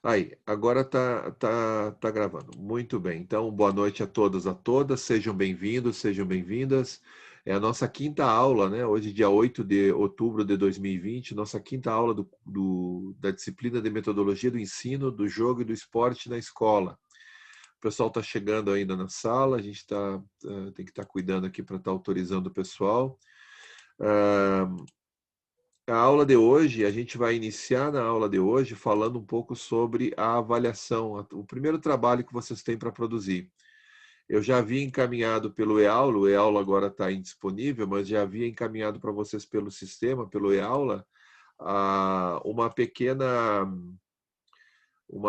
Aí, agora tá gravando. Muito bem. Então, boa noite a todos, a todas. Sejam bem-vindos, sejam bem-vindas. É a nossa quinta aula, né? Hoje, dia 8 de outubro de 2020, nossa quinta aula da disciplina de metodologia do ensino, do jogo e do esporte na escola. O pessoal está chegando ainda na sala, a gente tem que estar cuidando aqui para estar autorizando o pessoal. A aula de hoje, a gente vai iniciar na aula de hoje falando um pouco sobre a avaliação, o primeiro trabalho que vocês têm para produzir. Eu já havia encaminhado pelo e-aula, o e-aula agora está indisponível, mas já havia encaminhado para vocês pelo sistema, pelo e-aula, uma pequena um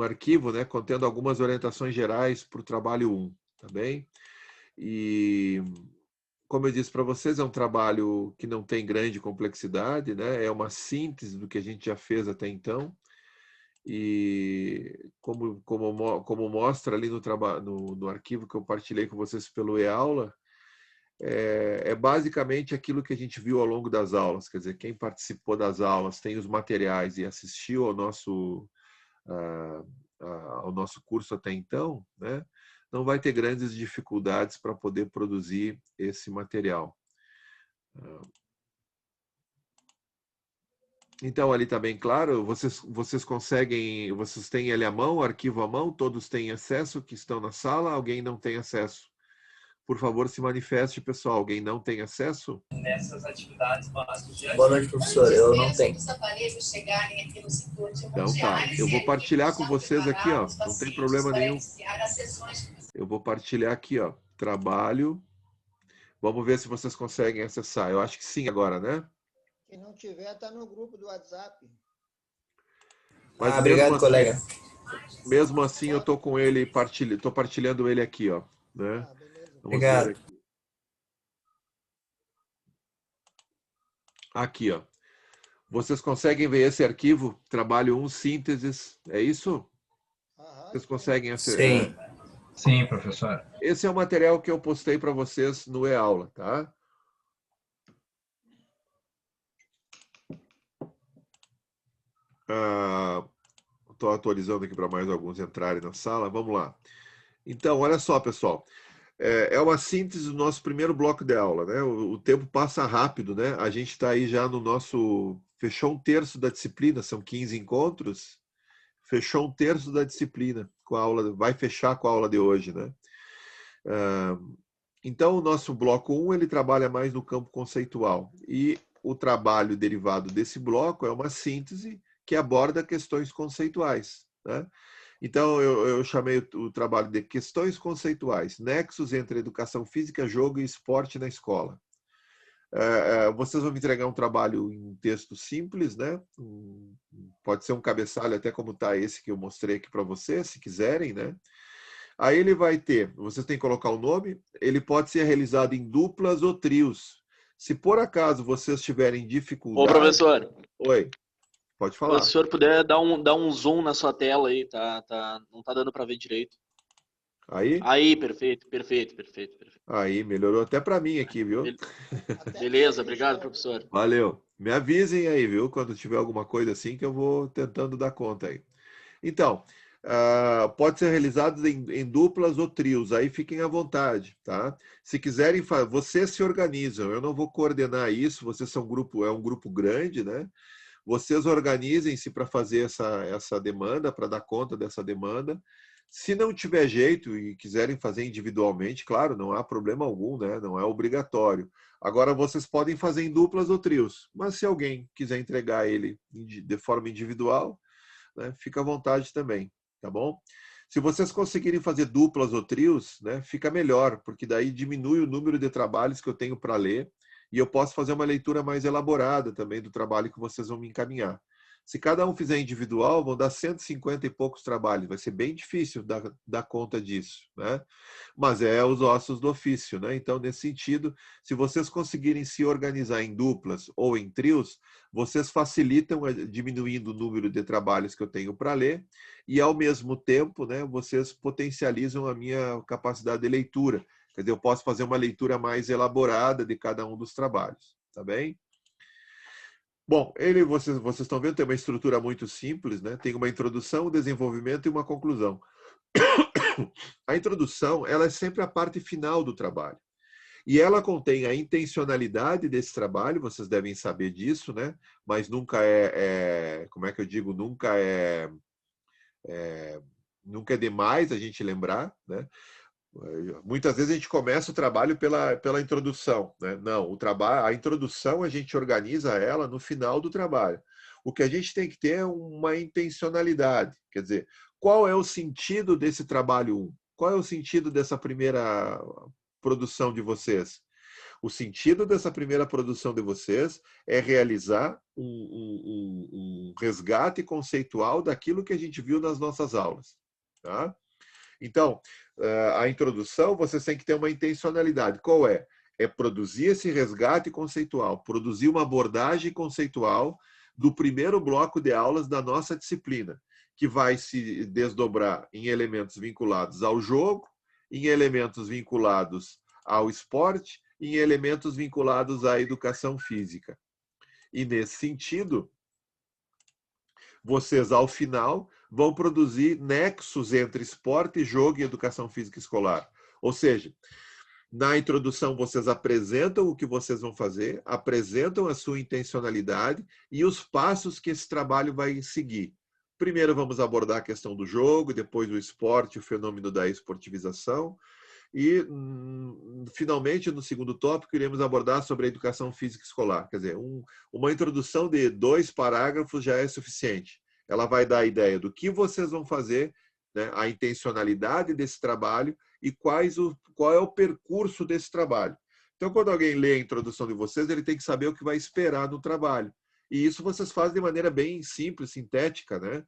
arquivo, né, contendo algumas orientações gerais para o trabalho 1, tá bem? E como eu disse para vocês, é um trabalho que não tem grande complexidade, né? É uma síntese do que a gente já fez até então. E como mostra ali no arquivo que eu partilhei com vocês pelo e-aula, é basicamente aquilo que a gente viu ao longo das aulas. Quer dizer, quem participou das aulas, tem os materiais e assistiu ah, ao nosso curso até então, né? Não vai ter grandes dificuldades para poder produzir esse material. Então, ali está bem claro, vocês conseguem, vocês têm ele à mão, o arquivo à mão, todos têm acesso que estão na sala, alguém não tem acesso? Por favor, se manifeste, pessoal, alguém não tem acesso? Nessas atividades básicas de Boa noite, professor. Eu não tenho. Então tá, eu vou partilhar com vocês aqui, ó, não tem problema nenhum. Eu vou partilhar aqui, ó, trabalho. Vamos ver se vocês conseguem acessar. Eu acho que sim agora, né? Se não tiver, está no grupo do WhatsApp. Mas Obrigado, colega. mesmo assim eu tô com ele, tô partilhando ele aqui, ó, né? Beleza. Vamos ver Obrigado. aqui. Aqui, ó. Vocês conseguem ver esse arquivo? Trabalho 1, sínteses, é isso? Vocês conseguem acessar? Sim. Sim, professor. Esse é o material que eu postei para vocês no e-aula, tá? Estou atualizando aqui para mais alguns entrarem na sala. Vamos lá. Então, olha só, pessoal. É uma síntese do nosso primeiro bloco de aula, né? O tempo passa rápido, né? A gente está aí já no nosso... Fechou um terço da disciplina, são 15 encontros. Fechou um terço da disciplina com a aula, vai fechar com a aula de hoje, né? Então, o nosso bloco 1, ele trabalha mais no campo conceitual. E o trabalho derivado desse bloco é uma síntese que aborda questões conceituais, né? Então, eu chamei o trabalho de questões conceituais, nexos entre educação física, jogo e esporte na escola. Vocês vão me entregar um trabalho em texto simples, né? Pode ser um cabeçalho, até como está esse que eu mostrei aqui para vocês, se quiserem, né? Aí ele vai ter, vocês têm que colocar o nome, ele pode ser realizado em duplas ou trios. Se por acaso vocês tiverem Ô, dificuldade... professor, Oi, pode se o falar. senhor puder dar um zoom na sua tela aí, não tá dando para ver direito. Aí? Aí, perfeito. Aí, melhorou até para mim aqui, viu? Beleza, obrigado, professor. Valeu. Me avisem aí, viu? Quando tiver alguma coisa assim que eu vou tentando dar conta aí. Então, pode ser realizado em duplas ou trios, aí fiquem à vontade, tá? Se quiserem, vocês se organizam, eu não vou coordenar isso, vocês são um grupo grande, né? Vocês organizem-se para fazer essa demanda, para dar conta dessa demanda. Se não tiver jeito e quiserem fazer individualmente, claro, não há problema algum, né? Não é obrigatório. Agora, vocês podem fazer em duplas ou trios, mas se alguém quiser entregar ele de forma individual, né, fica à vontade também, tá bom? Se vocês conseguirem fazer duplas ou trios, né, fica melhor, porque daí diminui o número de trabalhos que eu tenho para ler e eu posso fazer uma leitura mais elaborada também do trabalho que vocês vão me encaminhar. Se cada um fizer individual, vão dar 150 e poucos trabalhos. Vai ser bem difícil dar conta disso, né? Mas é os ossos do ofício, né? Então, nesse sentido, se vocês conseguirem se organizar em duplas ou em trios, vocês facilitam diminuindo o número de trabalhos que eu tenho para ler e, ao mesmo tempo, né, vocês potencializam a minha capacidade de leitura. Quer dizer, eu posso fazer uma leitura mais elaborada de cada um dos trabalhos, tá bem? Bom, vocês estão vendo, tem uma estrutura muito simples, né? Tem uma introdução, um desenvolvimento e uma conclusão. A introdução, ela é sempre a parte final do trabalho. E ela contém a intencionalidade desse trabalho, vocês devem saber disso, né? Mas nunca como é que eu digo? Nunca é demais a gente lembrar, né? Muitas vezes a gente começa o trabalho pela introdução, né? Não, a introdução a gente organiza ela no final do trabalho. O que a gente tem que ter é uma intencionalidade, quer dizer, qual é o sentido desse trabalho 1? Qual é o sentido dessa primeira produção de vocês? O sentido dessa primeira produção de vocês é realizar um resgate conceitual daquilo que a gente viu nas nossas aulas, tá? Então, a introdução, vocês têm que ter uma intencionalidade. Qual é? É produzir esse resgate conceitual, produzir uma abordagem conceitual do primeiro bloco de aulas da nossa disciplina, que vai se desdobrar em elementos vinculados ao jogo, em elementos vinculados ao esporte, em elementos vinculados à educação física. E, nesse sentido, vocês, ao final, vão produzir nexos entre esporte, jogo e educação física escolar. Ou seja, na introdução vocês apresentam o que vocês vão fazer, apresentam a sua intencionalidade e os passos que esse trabalho vai seguir. Primeiro vamos abordar a questão do jogo, depois o esporte, o fenômeno da esportivização. E, finalmente, no segundo tópico, iremos abordar sobre a educação física escolar. Quer dizer, uma introdução de 2 parágrafos já é suficiente. Ela vai dar a ideia do que vocês vão fazer, né, a intencionalidade desse trabalho e qual é o percurso desse trabalho. Então, quando alguém lê a introdução de vocês, ele tem que saber o que vai esperar no trabalho. E isso vocês fazem de maneira bem simples, sintética, né?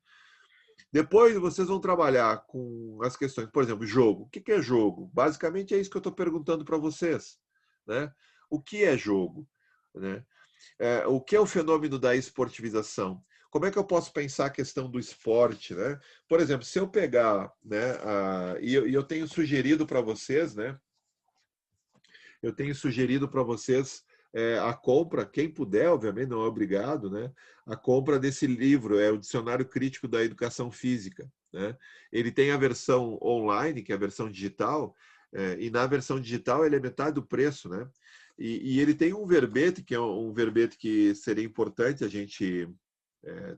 Depois vocês vão trabalhar com as questões, por exemplo, jogo. O que é jogo? Basicamente é isso que eu estou perguntando para vocês, né? O que é jogo? Né? O que é o fenômeno da esportivização? Como é que eu posso pensar a questão do esporte? Né? Por exemplo, se eu pegar, né, e eu tenho sugerido para vocês, né? Eu tenho sugerido para vocês a compra, quem puder, obviamente, não é obrigado, né? A compra desse livro, é o Dicionário Crítico da Educação Física. Né? Ele tem a versão online, que é a versão digital, e na versão digital ele é metade do preço, né? E ele tem um verbete, que é um verbete que seria importante a gente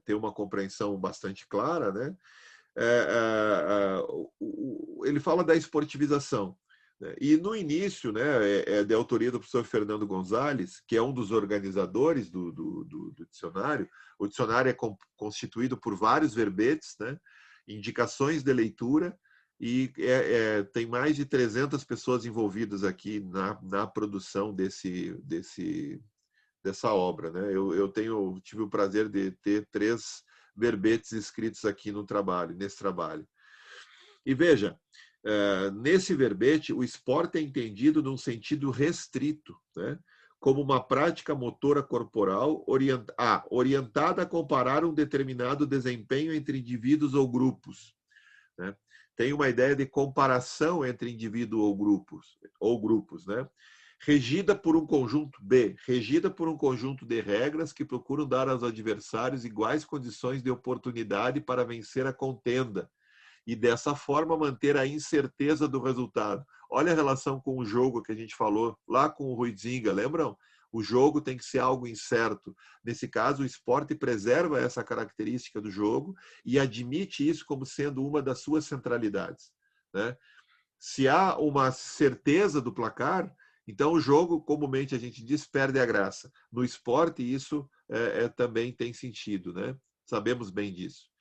ter uma compreensão bastante clara, né? Ele fala da esportivização. E no início, né, é de autoria do professor Fernando Gonzalez, que é um dos organizadores do dicionário. O dicionário é constituído por vários verbetes, né, indicações de leitura, e tem mais de 300 pessoas envolvidas aqui na produção dessa obra. Né? Eu tive o prazer de ter 3 verbetes escritos aqui nesse trabalho. E veja, nesse verbete, o esporte é entendido num sentido restrito, né? Como uma prática motora corporal orientada a comparar um determinado desempenho entre indivíduos ou grupos. Né? Tem uma ideia de comparação entre indivíduo ou grupos, né? Regida por um conjunto de regras que procuram dar aos adversários iguais condições de oportunidade para vencer a contenda, e dessa forma manter a incerteza do resultado. Olha a relação com o jogo que a gente falou lá com o Huizinga, lembram? O jogo tem que ser algo incerto. Nesse caso, o esporte preserva essa característica do jogo e admite isso como sendo uma das suas centralidades. Né? Se há uma certeza do placar, então o jogo, comumente a gente diz, perde a graça. No esporte, isso também tem sentido. Né? Sabemos bem disso.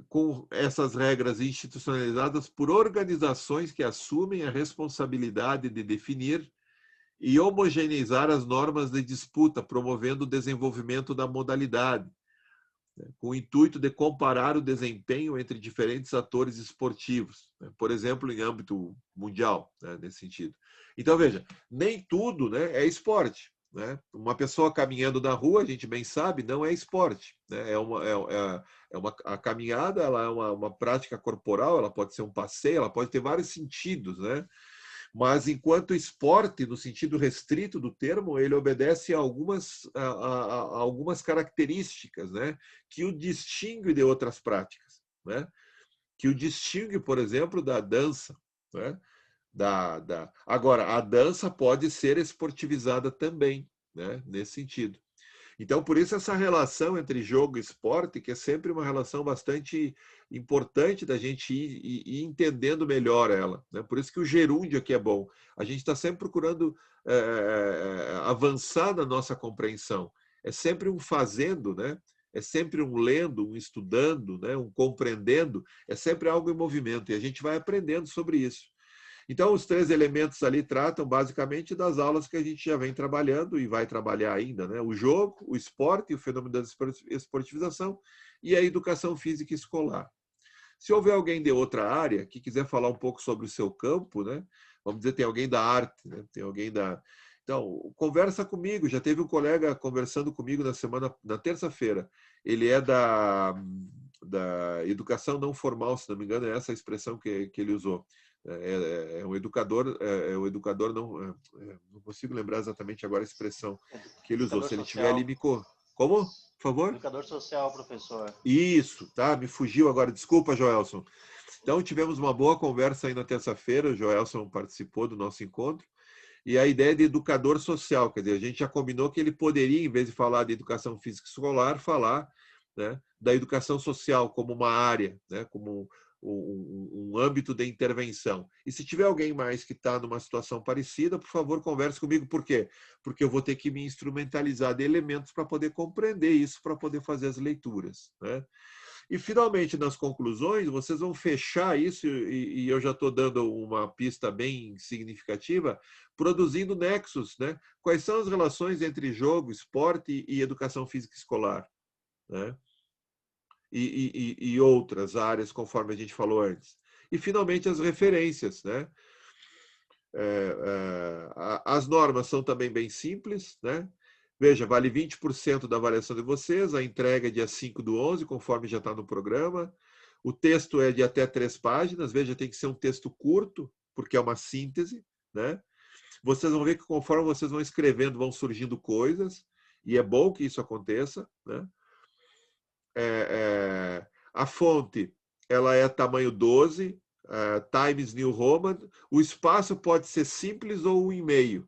Com essas regras institucionalizadas por organizações que assumem a responsabilidade de definir e homogeneizar as normas de disputa, promovendo o desenvolvimento da modalidade, né, com o intuito de comparar o desempenho entre diferentes atores esportivos, né, por exemplo, em âmbito mundial, né, nesse sentido. Então, veja, nem tudo, né, é esporte. Né? Uma pessoa caminhando na rua, a gente bem sabe, não é esporte. Né? A caminhada, ela é uma prática corporal, ela pode ser um passeio, ela pode ter vários sentidos. Né? Mas, enquanto esporte, no sentido restrito do termo, ele obedece a algumas características, né, que o distingue de outras práticas, né, que o distingue, por exemplo, da dança. Né, Agora, a dança pode ser esportivizada também, né, nesse sentido. Então, por isso, essa relação entre jogo e esporte, que é sempre uma relação bastante importante da gente ir entendendo melhor ela. Né? Por isso que o gerúndio aqui é bom. A gente está sempre procurando avançar na nossa compreensão. É sempre um fazendo, né? É sempre um lendo, um estudando, né? Um compreendendo. É sempre algo em movimento. E a gente vai aprendendo sobre isso. Então, os 3 elementos ali tratam basicamente das aulas que a gente já vem trabalhando e vai trabalhar ainda, né? O jogo, o esporte, o fenômeno da esportivização e a educação física escolar. Se houver alguém de outra área que quiser falar um pouco sobre o seu campo, né? Vamos dizer, tem alguém da arte, né? Tem alguém da... Então, conversa comigo. Já teve um colega conversando comigo na terça-feira. Ele é da educação não formal, se não me engano, é essa a expressão que ele usou. É um educador, não consigo lembrar exatamente agora a expressão que ele usou. Se ele tiver ali, Como? Por favor? Educador social, professor. Isso, tá? Me fugiu agora. Desculpa, Joelson. Então, tivemos uma boa conversa aí na terça-feira. O Joelson participou do nosso encontro. E a ideia de educador social, quer dizer, a gente já combinou que ele poderia, em vez de falar de educação física escolar, falar, né, da educação social como uma área, né, como um âmbito de intervenção. E se tiver alguém mais que está numa situação parecida, por favor, converse comigo. Por quê? Porque eu vou ter que me instrumentalizar de elementos para poder compreender isso, para poder fazer as leituras. Né? E, finalmente, nas conclusões, vocês vão fechar isso, e eu já estou dando uma pista bem significativa, produzindo nexos. Né? Quais são as relações entre jogo, esporte e educação física escolar? Né? E outras áreas, conforme a gente falou antes. E, finalmente, as referências. Né? As normas são também bem simples. Né? Veja, vale 20% da avaliação de vocês, a entrega é dia 5/11, conforme já está no programa. O texto é de até 3 páginas, veja, tem que ser um texto curto, porque é uma síntese. Né? Vocês vão ver que conforme vocês vão escrevendo, vão surgindo coisas, e é bom que isso aconteça. Né? A fonte ela é tamanho 12, Times New Roman. O espaço pode ser simples ou 1,5.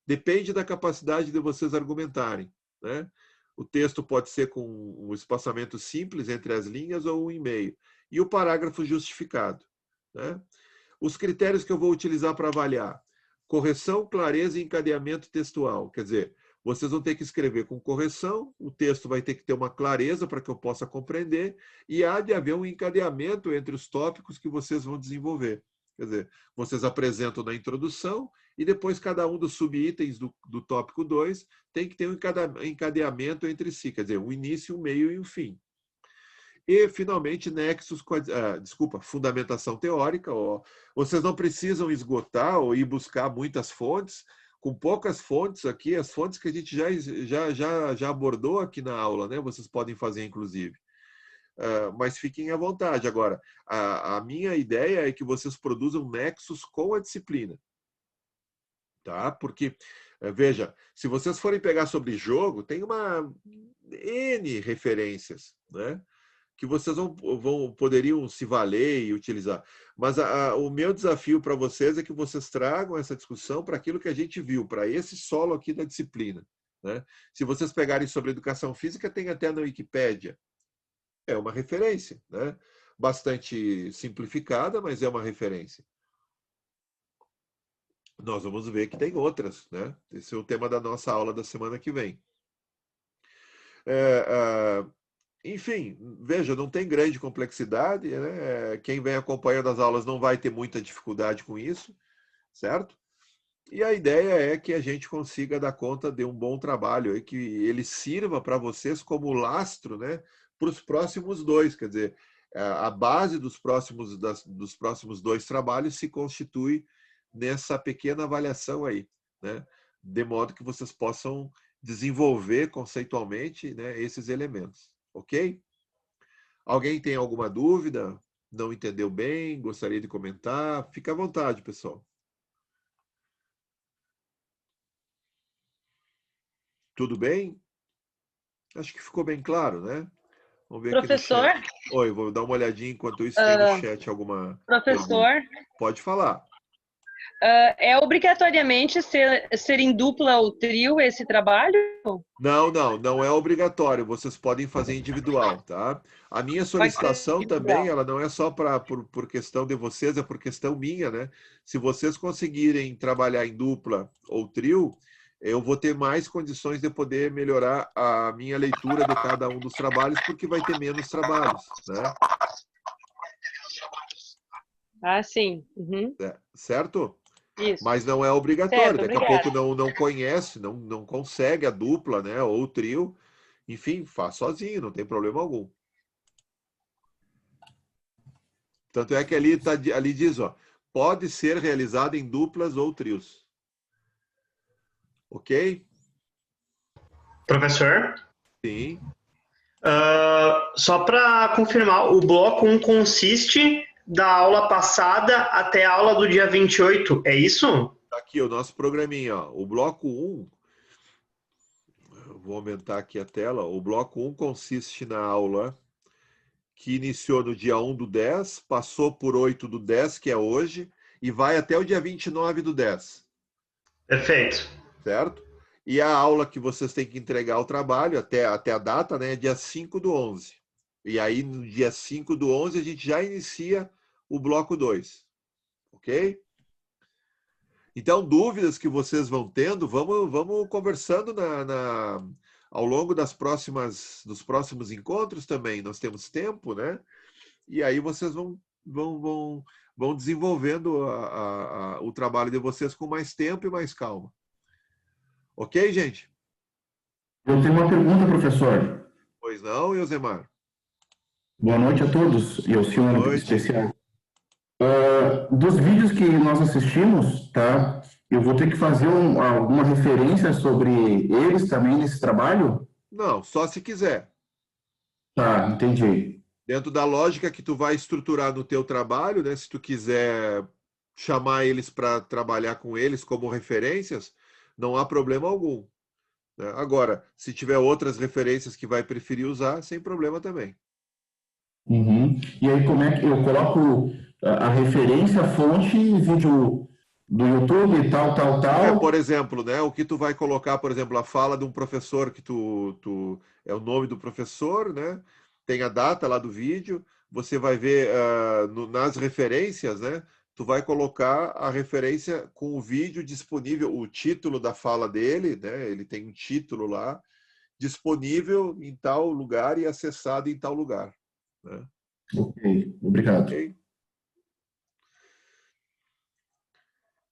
Depende da capacidade de vocês argumentarem. Né? O texto pode ser com um espaçamento simples entre as linhas ou 1,5. E o parágrafo justificado. Né? Os critérios que eu vou utilizar para avaliar: correção, clareza e encadeamento textual. Quer dizer, vocês vão ter que escrever com correção, o texto vai ter que ter uma clareza para que eu possa compreender, e há de haver um encadeamento entre os tópicos que vocês vão desenvolver. Quer dizer, vocês apresentam na introdução e depois cada um dos subitens do tópico 2 tem que ter um encadeamento entre si, quer dizer, um início, um meio e um fim. E, finalmente, nexos, fundamentação teórica. Vocês não precisam esgotar ou ir buscar muitas fontes. Com poucas fontes aqui, as fontes que a gente já abordou aqui na aula, né? Vocês podem fazer, inclusive. Mas fiquem à vontade. Agora, a minha ideia é que vocês produzam nexos com a disciplina. Tá? Porque, veja, se vocês forem pegar sobre jogo, tem uma N referências, né? Que vocês poderiam se valer e utilizar. Mas o meu desafio para vocês é que vocês tragam essa discussão para aquilo que a gente viu, para esse solo aqui da disciplina. Né? Se vocês pegarem sobre educação física, tem até na Wikipédia. É uma referência, né? Bastante simplificada, mas é uma referência. Nós vamos ver que tem outras. Né? Esse é o tema da nossa aula da semana que vem. Enfim, veja, não tem grande complexidade, né? Quem vem acompanhando as aulas não vai ter muita dificuldade com isso, certo? E a ideia é que a gente consiga dar conta de um bom trabalho, e que ele sirva para vocês como lastro, né, para os próximos 2. Quer dizer, a base dos próximos 2 trabalhos se constitui nessa pequena avaliação aí, né? De modo que vocês possam desenvolver conceitualmente, né, esses elementos. Ok? Alguém tem alguma dúvida? Não entendeu bem? Gostaria de comentar? Fica à vontade, pessoal. Tudo bem? Acho que ficou bem claro, né? Vamos ver Professor, aqui no chat. Oi, vou dar uma olhadinha enquanto isso tem no chat alguma professor, pergunta. Pode falar. é obrigatoriamente ser em dupla ou trio esse trabalho? Não é obrigatório. Vocês podem fazer individual, tá? A minha solicitação também, ela não é só por questão de vocês, é por questão minha, né? Se vocês conseguirem trabalhar em dupla ou trio, eu vou ter mais condições de poder melhorar a minha leitura de cada um dos trabalhos, porque vai ter menos trabalhos, né? Ah, sim. Uhum. Certo? Isso. Mas não é obrigatório. Certo, Daqui a obrigada. pouco não conhece, não consegue a dupla, né? Ou o trio. Enfim, faz sozinho, não tem problema algum. Tanto é que ali diz, ó, pode ser realizado em duplas ou trios. Ok? Professor, Sim. só para confirmar, o bloco 1 consiste da aula passada até a aula do dia 28, é isso? Tá aqui o nosso programinha, ó. O bloco 1, vou aumentar aqui a tela. O bloco 1 consiste na aula que iniciou no dia 1/10, passou por 8/10, que é hoje, e vai até o dia 29/10. Perfeito. Certo? E a aula que vocês têm que entregar o trabalho até a data, né, é dia 5/11. E aí, no dia 5/11, a gente já inicia o bloco 2. Ok? Então, dúvidas que vocês vão tendo, vamos conversando ao longo dos próximos encontros também. Nós temos tempo, né? E aí vocês vão desenvolvendo o trabalho de vocês com mais tempo e mais calma. Ok, gente? Eu tenho uma pergunta, professor. Pois não, Eusemar? Boa noite a todos e ao senhor em especial. Dos vídeos que nós assistimos, tá? Eu vou ter que fazer alguma referência sobre eles também nesse trabalho? Não, só se quiser. Tá, entendi. Dentro da lógica que tu vai estruturar no teu trabalho, né? Se tu quiser chamar eles para trabalhar com eles como referências, não há problema algum. Né? Agora, se tiver outras referências que vai preferir usar, sem problema também. Uhum. E aí, como é que eu coloco a referência, a fonte, vídeo do YouTube, tal? Por exemplo, né, o que tu vai colocar, por exemplo, a fala de um professor que é o nome do professor, né? Tem a data lá do vídeo, você vai ver nas referências, né? Tu vai colocar a referência com o vídeo disponível, o título da fala dele, né? Ele tem um título lá, disponível em tal lugar e acessado em tal lugar. Né? Ok, obrigado. Okay.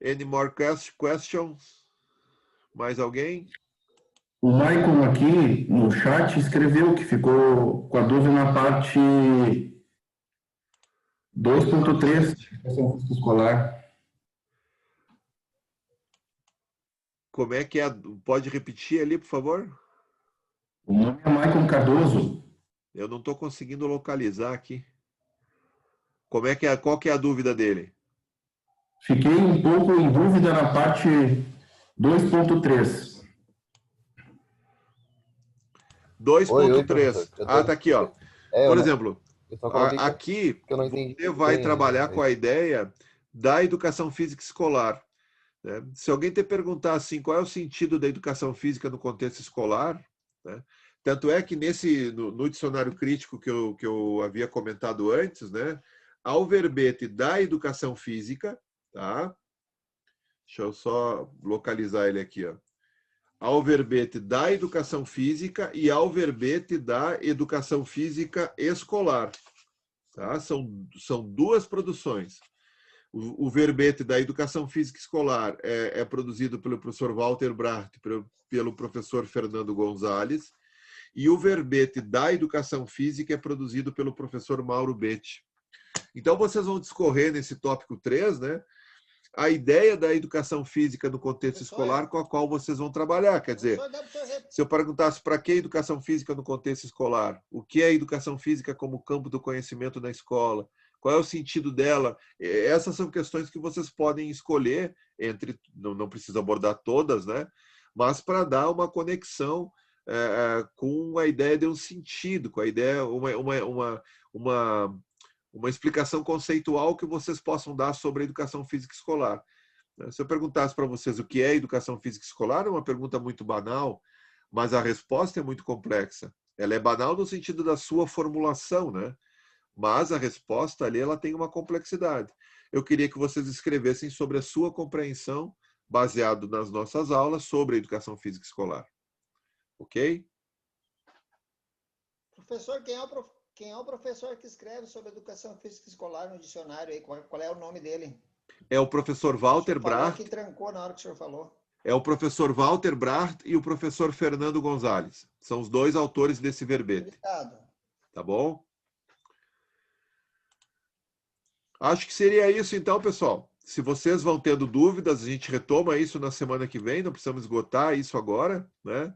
Any more questions? Mais alguém? O Maicon aqui no chat escreveu que ficou com a dúvida na parte 2.3, educação física escolar. Como é que é? Pode repetir ali, por favor? O nome é Maicon Cardoso. Eu não estou conseguindo localizar aqui. Qual que é a dúvida dele? Fiquei um pouco em dúvida na parte 2.3. 2.3. Tá aqui, ó. Por exemplo, aqui você vai trabalhar com a ideia da educação física escolar. Né? Se alguém te perguntar assim, qual é o sentido da educação física no contexto escolar, né? Tanto é que no dicionário crítico que eu havia comentado antes, né? Ao verbete da educação física, tá? Deixa eu só localizar ele aqui, ó. Ao verbete da educação física e ao verbete da educação física escolar. Tá? São duas produções. O verbete da educação física escolar é produzido pelo professor Walter Bracht, pelo professor Fernando Gonzalez, e o verbete da educação física é produzido pelo professor Mauro Betti. Então, vocês vão discorrer nesse tópico 3, né? A ideia da educação física no contexto escolar com a qual vocês vão trabalhar. Quer dizer, se eu perguntasse para que educação física no contexto escolar, o que é educação física como campo do conhecimento na escola, qual é o sentido dela, essas são questões que vocês podem escolher não precisa abordar todas, né? mas para dar uma conexão com a ideia de um sentido, com a ideia, uma explicação conceitual que vocês possam dar sobre a educação física escolar. Se eu perguntasse para vocês o que é educação física escolar, é uma pergunta muito banal, mas a resposta é muito complexa. Ela é banal no sentido da sua formulação, né? Mas a resposta ali ela tem uma complexidade. Eu queria que vocês escrevessem sobre a sua compreensão, baseado nas nossas aulas, sobre a educação física escolar. Ok? Professor, quem é o professor que escreve sobre educação física escolar no dicionário aí? Qual é o nome dele? É o professor Walter Bracht. Que trancou na hora que o senhor falou. É o professor Walter Bracht e o professor Fernando Gonzalez. São os dois autores desse verbete. Obrigado. Tá bom? Acho que seria isso então, pessoal. Se vocês vão tendo dúvidas, a gente retoma isso na semana que vem. Não precisamos esgotar isso agora, né?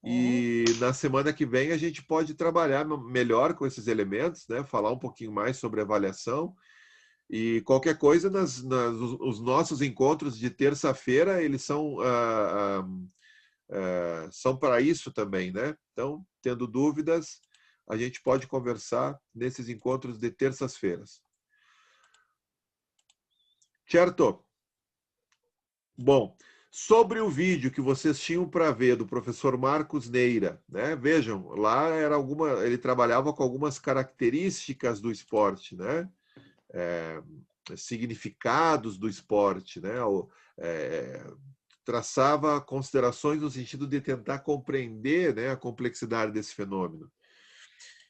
E na semana que vem a gente pode trabalhar melhor com esses elementos, né? Falar um pouquinho mais sobre avaliação. E qualquer coisa, os nossos encontros de terça-feira, eles são para isso também, né? Então, tendo dúvidas, a gente pode conversar nesses encontros de terças-feiras. Certo? Bom, sobre o vídeo que vocês tinham para ver do professor Marcos Neira, né? Vejam, lá ele trabalhava com algumas características do esporte, né? Significados do esporte, né? Traçava considerações no sentido de tentar compreender, né, a complexidade desse fenômeno.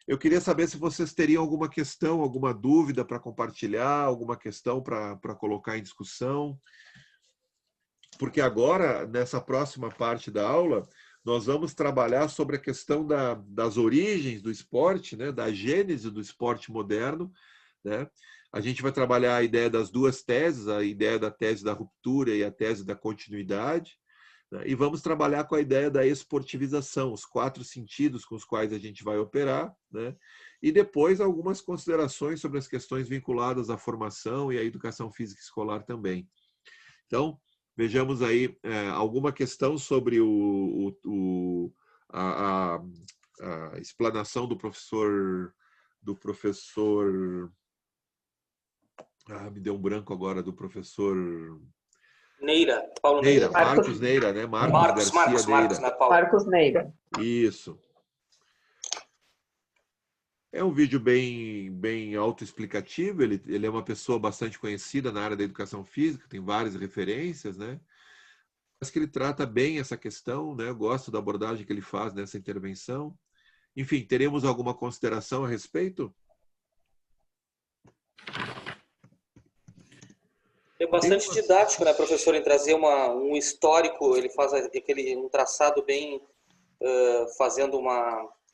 Eu queria saber se vocês teriam alguma questão, alguma dúvida para compartilhar, alguma questão para colocar em discussão. Porque agora, nessa próxima parte da aula, nós vamos trabalhar sobre a questão das origens do esporte, né, da gênese do esporte moderno, né? A gente vai trabalhar a ideia das duas teses, a ideia da tese da ruptura e a tese da continuidade, né? E vamos trabalhar com a ideia da esportivização, os 4 sentidos com os quais a gente vai operar, né? E depois algumas considerações sobre as questões vinculadas à formação e à educação física escolar também. Então, vejamos aí alguma questão sobre a explanação do professor... me deu um branco agora, do professor... Neira, Paulo Neira. Neira. Marcos Neira, né? Marcos Garcia Neira. Marcos Neira. Isso. É um vídeo bem autoexplicativo, ele é uma pessoa bastante conhecida na área da educação física, tem várias referências, né? Mas que ele trata bem essa questão, né? Eu gosto da abordagem que ele faz nessa intervenção. Enfim, teremos alguma consideração a respeito? É bastante didático, né, professor, em trazer um histórico, ele faz um traçado bem,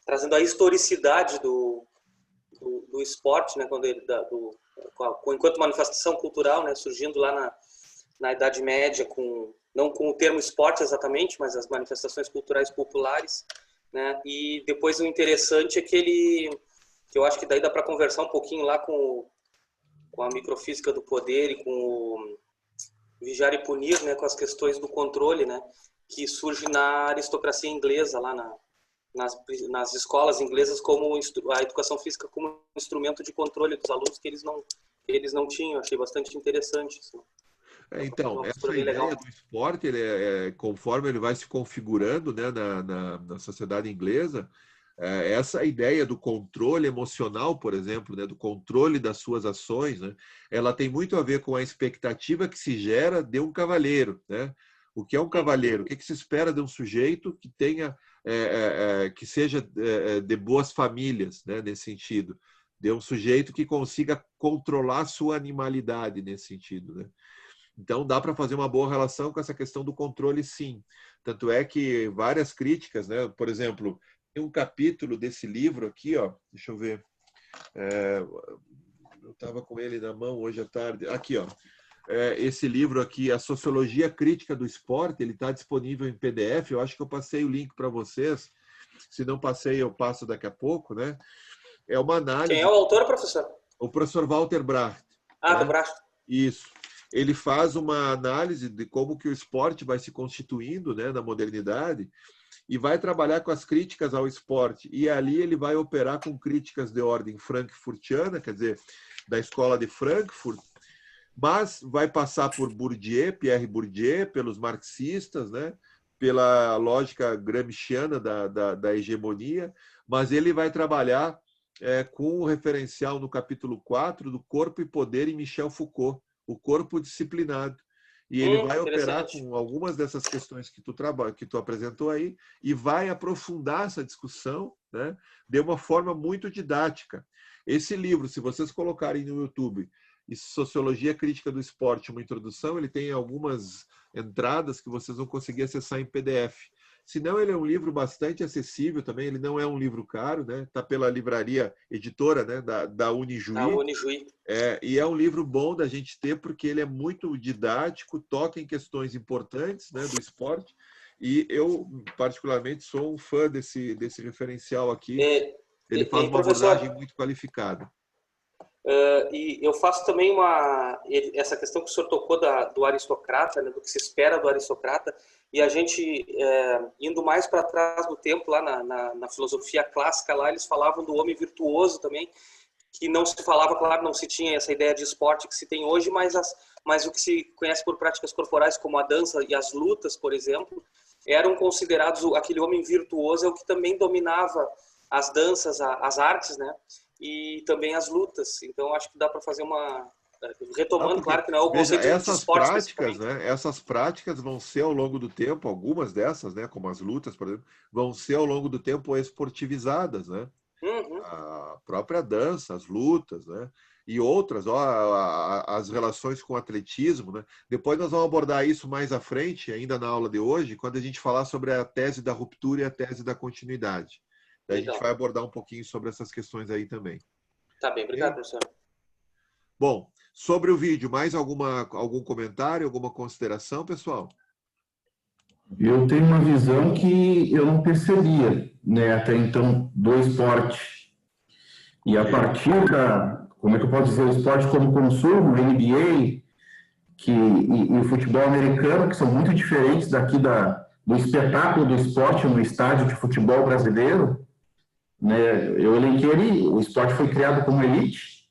trazendo a historicidade do esporte, né, enquanto manifestação cultural, né, surgindo lá na Idade Média, não com o termo esporte exatamente, mas as manifestações culturais populares, né, e depois o interessante é que eu acho que daí dá para conversar um pouquinho lá com a microfísica do poder e com o vigiar e punir, né, com as questões do controle, né, que surge na aristocracia inglesa, lá nas escolas inglesas, como a educação física como instrumento de controle dos alunos que eles não tinham. Achei bastante interessante isso. Então, essa ideia do esporte, conforme ele vai se configurando, né, na sociedade inglesa, essa ideia do controle emocional, por exemplo, né, do controle das suas ações, né, ela tem muito a ver com a expectativa que se gera de um cavalheiro, né? O que é um cavalheiro? O que se espera de um sujeito que tenha, que seja de boas famílias, né, nesse sentido? De um sujeito que consiga controlar sua animalidade nesse sentido, né? Então, dá para fazer uma boa relação com essa questão do controle, sim. Tanto é que várias críticas, né? Por exemplo, tem um capítulo desse livro aqui, ó, deixa eu ver. Eu estava com ele na mão hoje à tarde. Aqui, ó. Esse livro aqui, A Sociologia Crítica do Esporte, ele está disponível em PDF. Eu acho que eu passei o link para vocês. Se não passei, eu passo daqui a pouco, né? É uma análise... Quem é o autor, professor? O professor Walter Bracht. Ah, do Bracht. Isso. ele faz uma análise de como que o esporte vai se constituindo, né, na modernidade, e vai trabalhar com as críticas ao esporte. E ali ele vai operar com críticas de ordem frankfurtiana, quer dizer, da escola de Frankfurt, mas vai passar por Bourdieu, Pierre Bourdieu, pelos marxistas, né? Pela lógica gramsciana da hegemonia, mas ele vai trabalhar com o referencial no capítulo 4 do Corpo e Poder em Michel Foucault, o corpo disciplinado. E ele vai operar com algumas dessas questões que tu apresentou aí e vai aprofundar essa discussão, né, de uma forma muito didática. Esse livro, se vocês colocarem no YouTube, Sociologia Crítica do Esporte, uma introdução, ele tem algumas entradas que vocês vão conseguir acessar em PDF. Senão, ele é um livro bastante acessível também, ele não é um livro caro, né? Está pela livraria editora, né? da Unijuí. Da Unijuí. E é um livro bom da gente ter, porque ele é muito didático, toca em questões importantes, né, do esporte, e eu, particularmente, sou um fã desse referencial aqui. Ele faz uma abordagem muito qualificada. E eu faço também essa questão que o senhor tocou do aristocrata, né, do que se espera do aristocrata, e a gente, indo mais para trás do tempo, lá na filosofia clássica, lá eles falavam do homem virtuoso também, que não se falava, claro, não se tinha essa ideia de esporte que se tem hoje, mas o que se conhece por práticas corporais, como a dança e as lutas, por exemplo, eram considerados, aquele homem virtuoso é o que também dominava as danças, as artes, né? E também as lutas. Então, acho que dá para fazer retomando, claro que não é o conceito de esporte. Práticas, né? Essas práticas vão ser ao longo do tempo, algumas dessas, né, como as lutas, por exemplo, vão ser ao longo do tempo esportivizadas, né? Uhum. A própria dança, as lutas, né? E outras, as relações com o atletismo, né? Depois nós vamos abordar isso mais à frente, ainda na aula de hoje, quando a gente falar sobre a tese da ruptura e a tese da continuidade. Daí a gente vai abordar um pouquinho sobre essas questões aí também. Tá bem, obrigado, professor. Bom, sobre o vídeo, mais algum comentário, alguma consideração, pessoal? Eu tenho uma visão que eu não percebia, né, até então, do esporte. E a partir como é que eu posso dizer, o esporte como consumo, o NBA, e o futebol americano, que são muito diferentes daqui do espetáculo do esporte no estádio de futebol brasileiro, né, eu elenquei ali, o esporte foi criado como elite,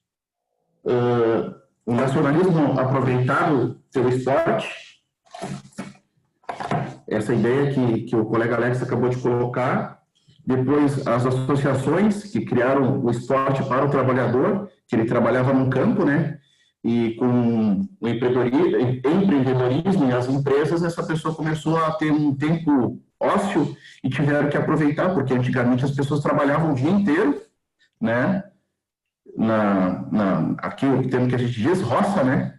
o nacionalismo aproveitado pelo esporte, essa ideia que o colega Alex acabou de colocar, depois as associações que criaram o esporte para o trabalhador, que ele trabalhava no campo, né, e com o empreendedorismo e as empresas, essa pessoa começou a ter um tempo ósseo e tiveram que aproveitar, porque antigamente as pessoas trabalhavam o dia inteiro, né? Aqui o termo que a gente diz, roça, né?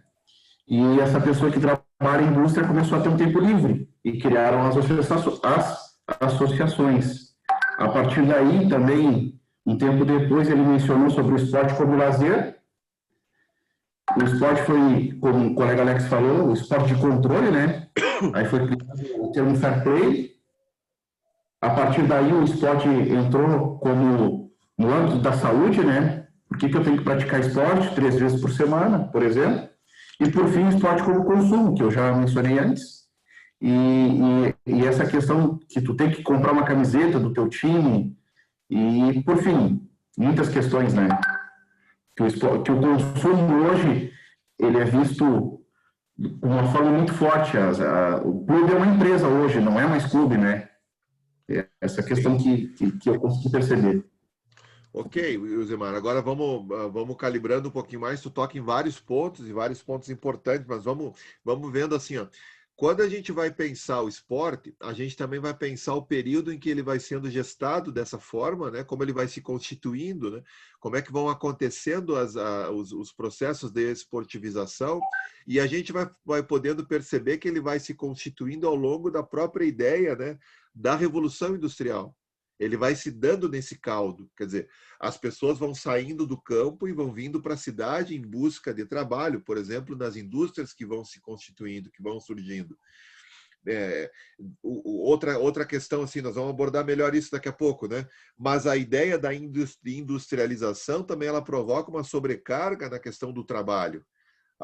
E essa pessoa que trabalha em indústria começou a ter um tempo livre e criaram as associações. A partir daí, também, um tempo depois, ele mencionou sobre o esporte como lazer. O esporte foi, como o colega Alex falou, o esporte de controle, né? Aí foi criado o termo fair play. A partir daí, o esporte entrou como no âmbito da saúde, né? Por que eu tenho que praticar esporte 3 vezes por semana, por exemplo? E, por fim, o esporte como consumo, que eu já mencionei antes. E essa questão que tu tem que comprar uma camiseta do teu time. E, por fim, muitas questões, né? Que o consumo hoje, ele é visto de uma forma muito forte. O clube é uma empresa hoje, não é mais clube, né? Essa questão que eu consegui perceber. Ok, Wilzemar, agora vamos calibrando um pouquinho mais. Tu toca em vários pontos importantes, mas vamos vendo assim, ó. Quando a gente vai pensar o esporte, a gente também vai pensar o período em que ele vai sendo gestado dessa forma, né? Como ele vai se constituindo, né? Como é que vão acontecendo os processos de esportivização, e a gente vai podendo perceber que ele vai se constituindo ao longo da própria ideia, né, da Revolução Industrial. Ele vai se dando nesse caldo, quer dizer, as pessoas vão saindo do campo e vão vindo para a cidade em busca de trabalho, por exemplo, nas indústrias que vão se constituindo, que vão surgindo. Outra questão, assim, nós vamos abordar melhor isso daqui a pouco, né? Mas a ideia da industrialização também ela provoca uma sobrecarga na questão do trabalho.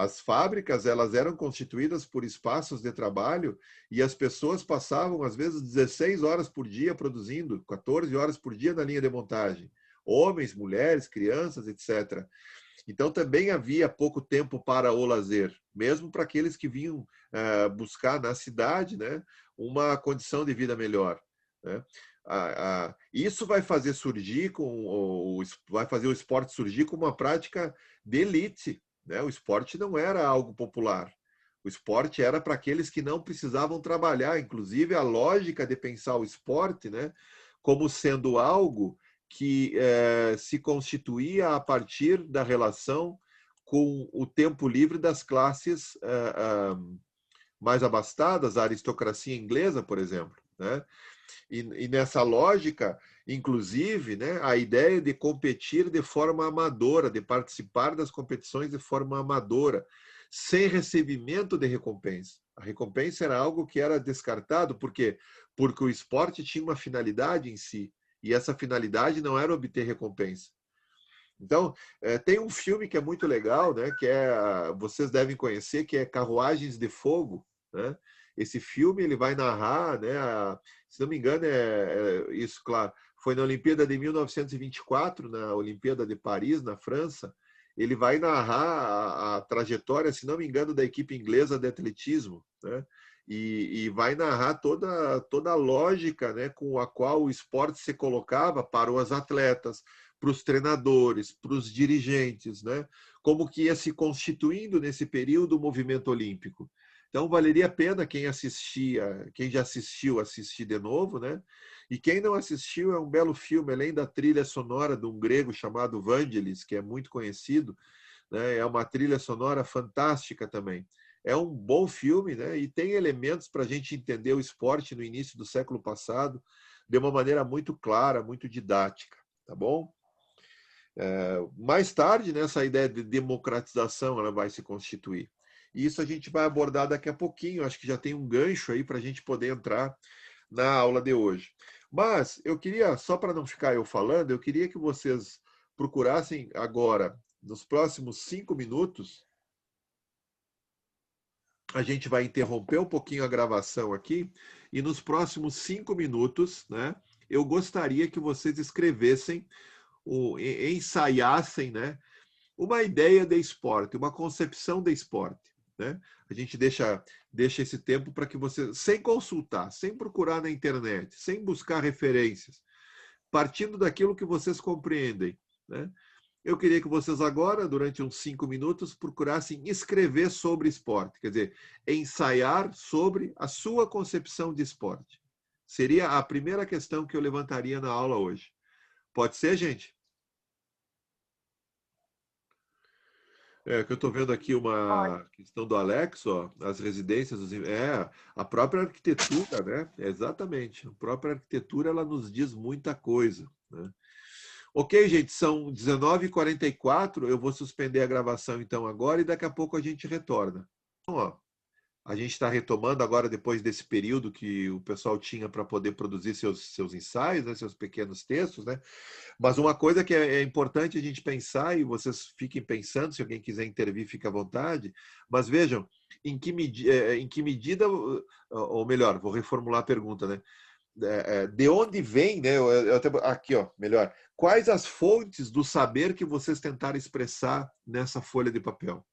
As fábricas, elas eram constituídas por espaços de trabalho e as pessoas passavam, às vezes, 16 horas por dia produzindo, 14 horas por dia na linha de montagem. Homens, mulheres, crianças, etc. Então, também havia pouco tempo para o lazer, mesmo para aqueles que vinham buscar na cidade, né, uma condição de vida melhor, né? Isso vai fazer surgir vai fazer o esporte surgir como uma prática de elite, né? O esporte não era algo popular. O esporte era para aqueles que não precisavam trabalhar. Inclusive, a lógica de pensar o esporte, né, como sendo algo que se constituía a partir da relação com o tempo livre das classes mais abastadas, a aristocracia inglesa, por exemplo, né? E nessa lógica, inclusive, né, a ideia de competir de forma amadora, de participar das competições de forma amadora, sem recebimento de recompensa. A recompensa era algo que era descartado, por quê? Porque o esporte tinha uma finalidade em si, e essa finalidade não era obter recompensa. Então, tem um filme que é muito legal, né, que vocês devem conhecer, que é Carruagens de Fogo, né? Esse filme ele vai narrar, né, se não me engano, isso, claro, foi na Olimpíada de 1924, na Olimpíada de Paris, na França. Ele vai narrar a trajetória, se não me engano, da equipe inglesa de atletismo, né? E vai narrar toda a lógica, né, com a qual o esporte se colocava para os atletas, para os treinadores, para os dirigentes, né? Como que ia se constituindo nesse período o movimento olímpico. Então, valeria a pena quem já assistiu, assistir de novo, né? E quem não assistiu, é um belo filme, além da trilha sonora de um grego chamado Vangelis, que é muito conhecido, né? É uma trilha sonora fantástica também. É um bom filme, né? E tem elementos para a gente entender o esporte no início do século passado de uma maneira muito clara, muito didática, tá bom? Mais tarde, né, essa ideia de democratização ela vai se constituir. E isso a gente vai abordar daqui a pouquinho. Acho que já tem um gancho aí para a gente poder entrar na aula de hoje. Mas eu queria, só para não ficar eu falando, eu queria que vocês procurassem agora, nos próximos 5 minutos, a gente vai interromper um pouquinho a gravação aqui, e nos próximos 5 minutos, né, eu gostaria que vocês escrevessem, ensaiassem, né, uma ideia de esporte, uma concepção de esporte. Né? A gente deixa esse tempo para que você, sem consultar, sem procurar na internet, sem buscar referências, partindo daquilo que vocês compreendem, né? Eu queria que vocês agora, durante uns 5 minutos, procurassem escrever sobre esporte, quer dizer, ensaiar sobre a sua concepção de esporte. Seria a primeira questão que eu levantaria na aula hoje. Pode ser, gente? Que eu estou vendo aqui uma questão do Alex, ó, as residências, a própria arquitetura, né? Exatamente, a própria arquitetura ela nos diz muita coisa, né? Ok, gente, são 19h44, eu vou suspender a gravação então agora e daqui a pouco a gente retorna. Então, ó, a gente está retomando agora depois desse período que o pessoal tinha para poder produzir seus ensaios, né, seus pequenos textos, né? Mas uma coisa que é importante a gente pensar, e vocês fiquem pensando, se alguém quiser intervir, fique à vontade, mas vejam, em que medida, ou melhor, vou reformular a pergunta, né? De onde vem, né? Aqui, ó, melhor. Quais as fontes do saber que vocês tentaram expressar nessa folha de papel?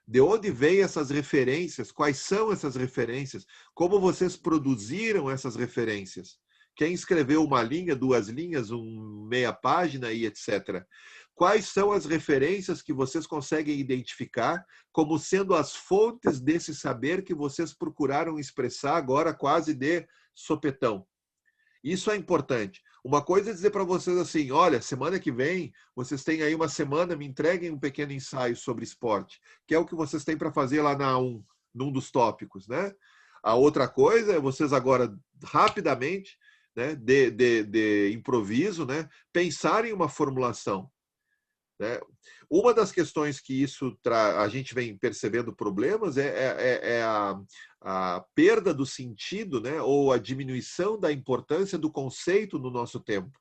De onde vêm essas referências? Quais são essas referências? Como vocês produziram essas referências? Quem escreveu uma linha, 2 linhas, meia página e etc. Quais são as referências que vocês conseguem identificar como sendo as fontes desse saber que vocês procuraram expressar agora quase de sopetão? Isso é importante. Uma coisa é dizer para vocês assim, olha, semana que vem, vocês têm aí uma semana, me entreguem um pequeno ensaio sobre esporte, que é o que vocês têm para fazer lá num dos tópicos, né? A outra coisa é vocês agora, rapidamente, né, de improviso, né, pensarem em uma formulação. Né? Uma das questões que a gente vem percebendo problemas é a perda do sentido, né? Ou a diminuição da importância do conceito no nosso tempo.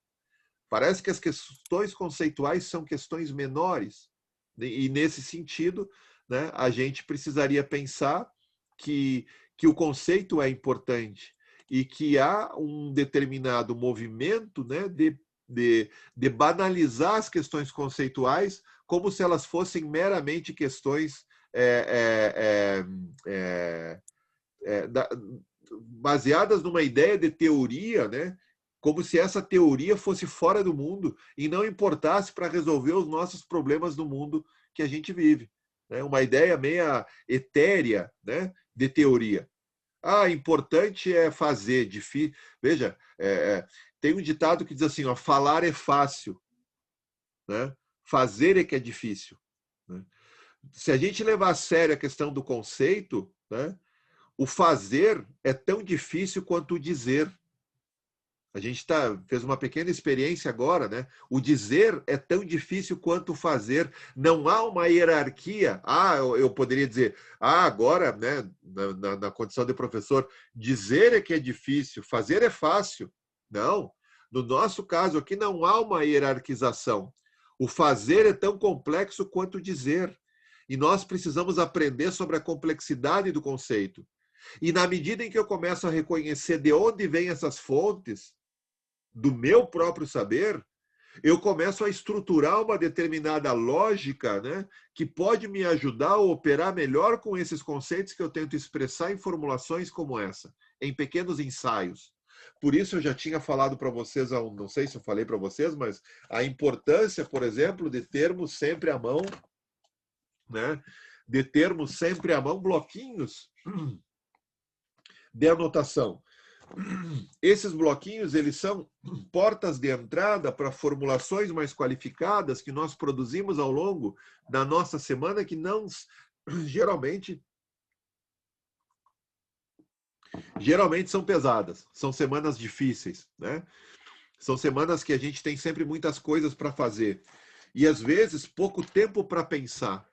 Parece que as questões conceituais são questões menores. E, nesse sentido, né, a gente precisaria pensar que o conceito é importante e que há um determinado movimento, né, de banalizar as questões conceituais como se elas fossem meramente questões baseadas numa ideia de teoria, né, como se essa teoria fosse fora do mundo e não importasse para resolver os nossos problemas do mundo que a gente vive. Né? Uma ideia meia etérea, né, de teoria. Importante é fazer, difícil. Veja, tem um ditado que diz assim, ó, falar é fácil, né? Fazer é que é difícil. Né? Se a gente levar a sério a questão do conceito, né, o fazer é tão difícil quanto o dizer. A gente fez uma pequena experiência agora, né? O dizer é tão difícil quanto o fazer. Não há uma hierarquia. Eu poderia dizer, agora, né, na condição de professor, dizer é que é difícil, fazer é fácil. Não. No nosso caso aqui não há uma hierarquização. O fazer é tão complexo quanto o dizer. E nós precisamos aprender sobre a complexidade do conceito. E na medida em que eu começo a reconhecer de onde vêm essas fontes, do meu próprio saber, eu começo a estruturar uma determinada lógica, né, que pode me ajudar a operar melhor com esses conceitos que eu tento expressar em formulações como essa, em pequenos ensaios. Por isso eu já tinha falado para vocês, não sei se eu falei para vocês, mas a importância, por exemplo, de termos sempre à mão, né, bloquinhos de anotação. Esses bloquinhos, eles são portas de entrada para formulações mais qualificadas que nós produzimos ao longo da nossa semana, que não geralmente são pesadas, são semanas difíceis, né? São semanas que a gente tem sempre muitas coisas para fazer e às vezes pouco tempo para pensar.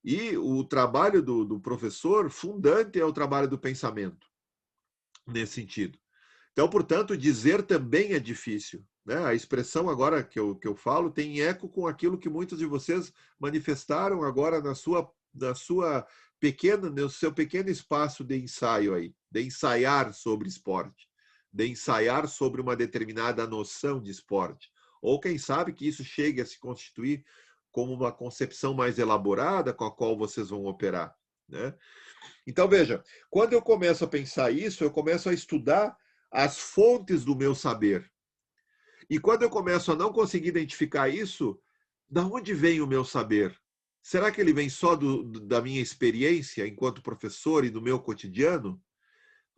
E o trabalho do professor fundante é o trabalho do pensamento. Nesse sentido. Então, portanto, dizer também é difícil. Né? A expressão agora que eu falo tem eco com aquilo que muitos de vocês manifestaram agora no seu pequeno espaço de ensaio aí, de ensaiar sobre esporte, de ensaiar sobre uma determinada noção de esporte. Ou quem sabe que isso chegue a se constituir como uma concepção mais elaborada com a qual vocês vão operar. Né? Então, veja, quando eu começo a pensar isso, eu começo a estudar as fontes do meu saber. E quando eu começo a não conseguir identificar isso, da onde vem o meu saber? Será que ele vem só da minha experiência enquanto professor e do meu cotidiano?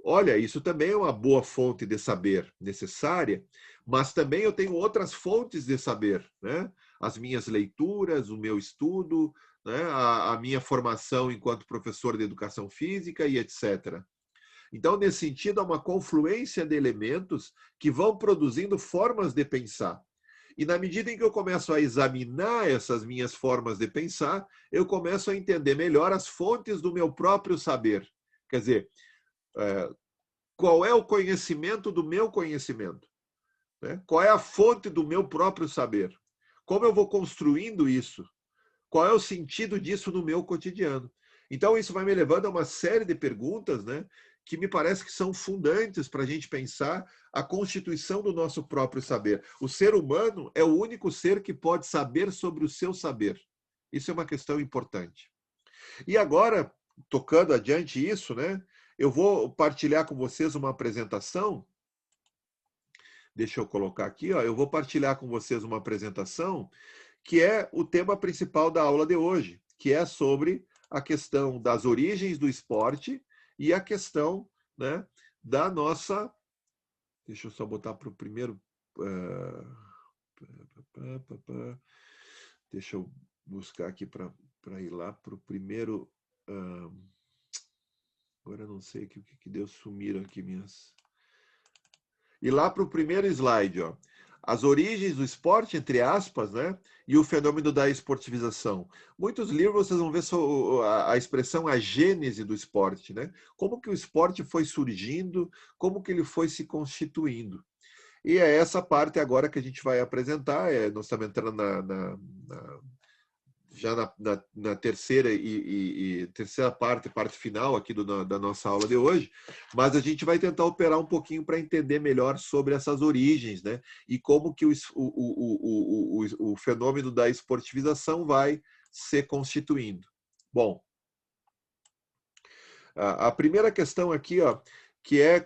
Olha, isso também é uma boa fonte de saber necessária, mas também eu tenho outras fontes de saber, né? As minhas leituras, o meu estudo, né? A minha formação enquanto professor de educação física e etc. Então, nesse sentido, há uma confluência de elementos que vão produzindo formas de pensar. E na medida em que eu começo a examinar essas minhas formas de pensar, eu começo a entender melhor as fontes do meu próprio saber. Quer dizer, qual é o conhecimento do meu conhecimento? Né? Qual é a fonte do meu próprio saber? Como eu vou construindo isso? Qual é o sentido disso no meu cotidiano? Então, isso vai me levando a uma série de perguntas, né, que me parece que são fundantes para a gente pensar a constituição do nosso próprio saber. O ser humano é o único ser que pode saber sobre o seu saber. Isso é uma questão importante. E agora, tocando adiante isso, né, eu vou partilhar com vocês uma apresentação. Deixa eu colocar aqui, ó. Eu vou partilhar com vocês uma apresentação que é o tema principal da aula de hoje, que é sobre a questão das origens do esporte e a questão, né, da nossa... Deixa eu só botar para o primeiro... Deixa eu buscar aqui para ir lá para o primeiro... Agora eu não sei o que deu, sumiram aqui minhas... E lá para o primeiro slide, ó. As origens do esporte, entre aspas, né? E o fenômeno da esportivização. Muitos livros vocês vão ver a expressão a gênese do esporte, né? Como que o esporte foi surgindo, como que ele foi se constituindo. E é essa parte agora que a gente vai apresentar. Nós estamos entrando já na terceira terceira parte final aqui da nossa aula de hoje, mas a gente vai tentar operar um pouquinho para entender melhor sobre essas origens, né? E como que o fenômeno da esportivização vai se constituindo. Bom, a primeira questão aqui, ó,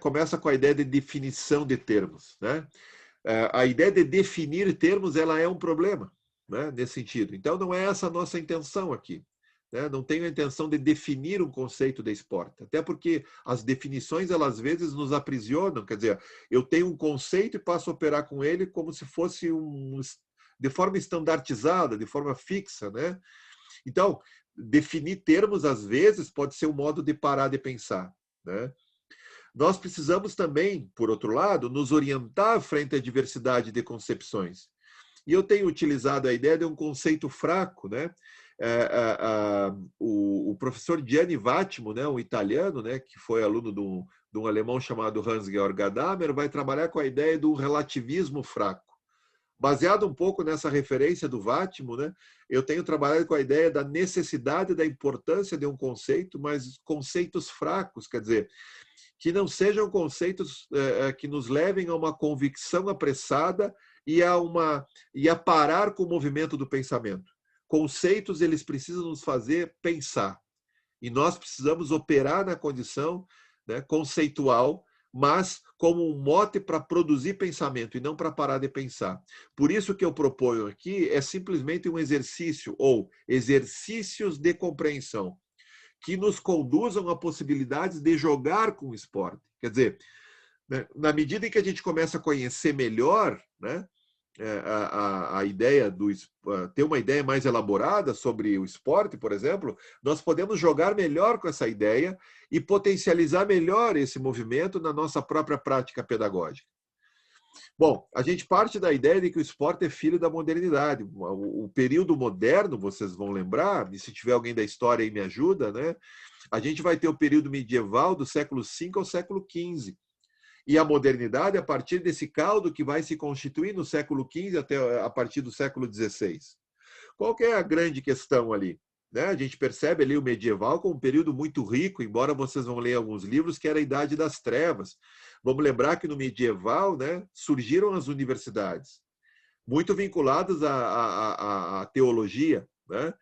começa com a ideia de definição de termos, né? A ideia de definir termos, ela é um problema, né, nesse sentido. Então, não é essa a nossa intenção aqui, né? Não tenho a intenção de definir um conceito de esporte, até porque as definições, elas às vezes nos aprisionam, quer dizer, eu tenho um conceito e passo a operar com ele como se fosse de forma estandartizada, de forma fixa, né? Então, definir termos, às vezes, pode ser um modo de parar de pensar, né? Nós precisamos também, por outro lado, nos orientar frente à diversidade de concepções. E eu tenho utilizado a ideia de um conceito fraco, né? O professor Gianni Vattimo, né, um italiano, né, que foi aluno de um alemão chamado Hans-Georg Gadamer, vai trabalhar com a ideia do relativismo fraco. Baseado um pouco nessa referência do Vattimo, né, eu tenho trabalhado com a ideia da necessidade da importância de um conceito, mas conceitos fracos, quer dizer, que não sejam conceitos que nos levem a uma convicção apressada e a parar com o movimento do pensamento. Conceitos, eles precisam nos fazer pensar. E nós precisamos operar na condição, né, conceitual, mas como um mote para produzir pensamento e não para parar de pensar. Por isso que eu proponho aqui é simplesmente um exercício, ou exercícios de compreensão, que nos conduzam a possibilidades de jogar com o esporte. Quer dizer, né, na medida em que a gente começa a conhecer melhor, né, a ideia ter uma ideia mais elaborada sobre o esporte, por exemplo, nós podemos jogar melhor com essa ideia e potencializar melhor esse movimento na nossa própria prática pedagógica. Bom, a gente parte da ideia de que o esporte é filho da modernidade. O período moderno, vocês vão lembrar, e se tiver alguém da história aí me ajuda, né? A gente vai ter o período medieval do século V ao século XV. E a modernidade a partir desse caldo que vai se constituir no século XV até a partir do século XVI. Qual que é a grande questão ali? Né? A gente percebe ali o medieval como um período muito rico, embora vocês vão ler alguns livros, que era a Idade das Trevas. Vamos lembrar que no medieval, né, surgiram as universidades, muito vinculadas à teologia, né?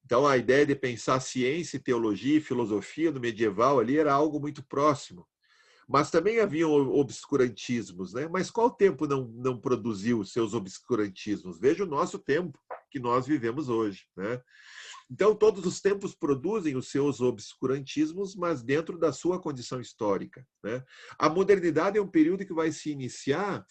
Então, a ideia de pensar ciência, teologia e filosofia no medieval ali era algo muito próximo. Mas também haviam obscurantismos, né? Mas qual tempo não produziu seus obscurantismos? Veja o nosso tempo que nós vivemos hoje, né? Então, todos os tempos produzem os seus obscurantismos, mas dentro da sua condição histórica, né? A modernidade é um período que vai se iniciar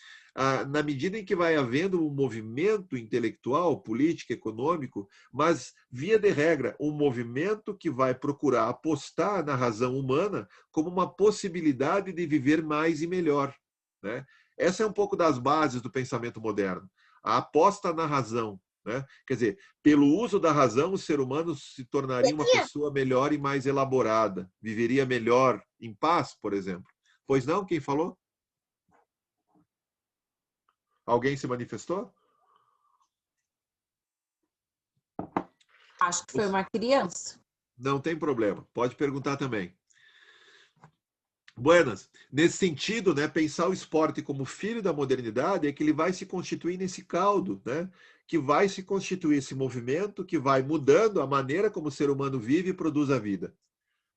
na medida em que vai havendo um movimento intelectual, político, econômico, mas, via de regra, um movimento que vai procurar apostar na razão humana como uma possibilidade de viver mais e melhor, né? Essa é um pouco das bases do pensamento moderno. A aposta na razão, né? Quer dizer, pelo uso da razão, o ser humano se tornaria uma pessoa melhor e mais elaborada, viveria melhor em paz, por exemplo. Pois não? Quem falou? Alguém se manifestou? Acho que foi uma criança. Não tem problema, pode perguntar também. Buenas, nesse sentido, né, pensar o esporte como filho da modernidade é que ele vai se constituir nesse caldo, né, que vai se constituir esse movimento que vai mudando a maneira como o ser humano vive e produz a vida.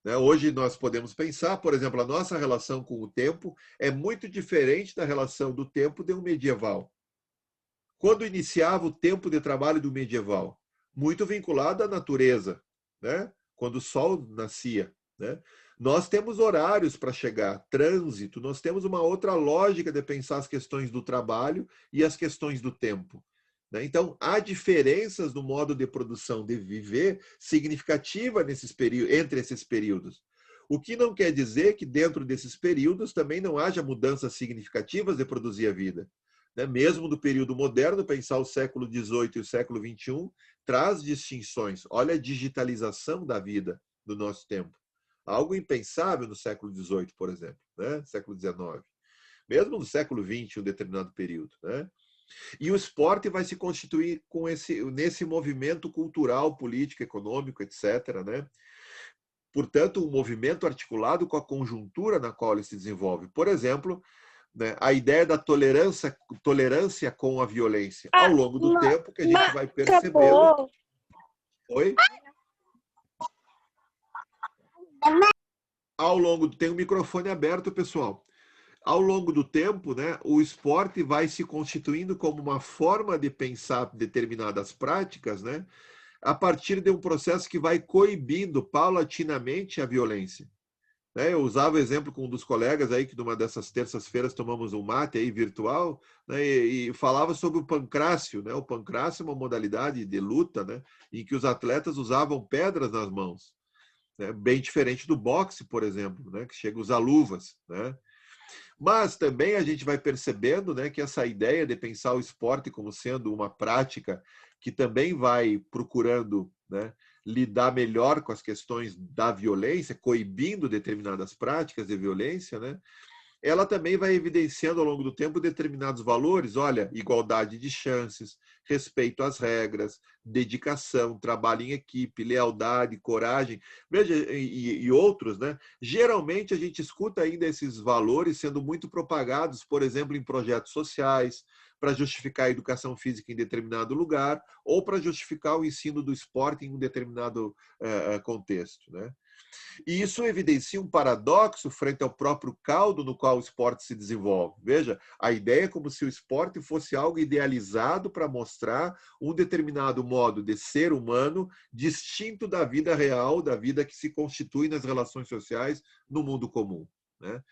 Né? Hoje nós podemos pensar, por exemplo, a nossa relação com o tempo é muito diferente da relação do tempo de um medieval. Quando iniciava o tempo de trabalho do medieval? Muito vinculado à natureza, né? Quando o sol nascia, né? Nós temos horários para chegar, trânsito, nós temos uma outra lógica de pensar as questões do trabalho e as questões do tempo. Né? Então, há diferenças no modo de produção de viver significativa entre esses períodos. O que não quer dizer que dentro desses períodos também não haja mudanças significativas de produzir a vida. Né? Mesmo do período moderno, pensar o século XVIII e o século XXI traz distinções. Olha a digitalização da vida do nosso tempo. Algo impensável no século XVIII, por exemplo, né? Século XIX. Mesmo no século XX, um determinado período. Né? E o esporte vai se constituir com nesse movimento cultural, político, econômico, etc., né? Portanto, um movimento articulado com a conjuntura na qual ele se desenvolve. Por exemplo, né, a ideia da tolerância com a violência. Ao longo do tempo que a gente vai percebendo... Oi? Tem o microfone aberto, pessoal. Ao longo do tempo, né, o esporte vai se constituindo como uma forma de pensar determinadas práticas, né, a partir de um processo que vai coibindo paulatinamente a violência. Eu usava o exemplo com um dos colegas aí, que numa dessas terças-feiras tomamos um mate aí virtual, né, e falava sobre o pancrácio. Né? O pancrácio é uma modalidade de luta, né, em que os atletas usavam pedras nas mãos. Né? Bem diferente do boxe, por exemplo, né, que chega a usar luvas. Né? Mas também a gente vai percebendo, né, que essa ideia de pensar o esporte como sendo uma prática que também vai procurando, né, lidar melhor com as questões da violência, coibindo determinadas práticas de violência, né, ela também vai evidenciando ao longo do tempo determinados valores, olha, igualdade de chances, respeito às regras, dedicação, trabalho em equipe, lealdade, coragem, veja, e outros, né? Geralmente a gente escuta ainda esses valores sendo muito propagados, por exemplo, em projetos sociais, para justificar a educação física em determinado lugar, ou para justificar o ensino do esporte em um determinado contexto, né? E isso evidencia um paradoxo frente ao próprio caldo no qual o esporte se desenvolve. Veja, a ideia é como se o esporte fosse algo idealizado para mostrar um determinado modo de ser humano distinto da vida real, da vida que se constitui nas relações sociais no mundo comum. Né?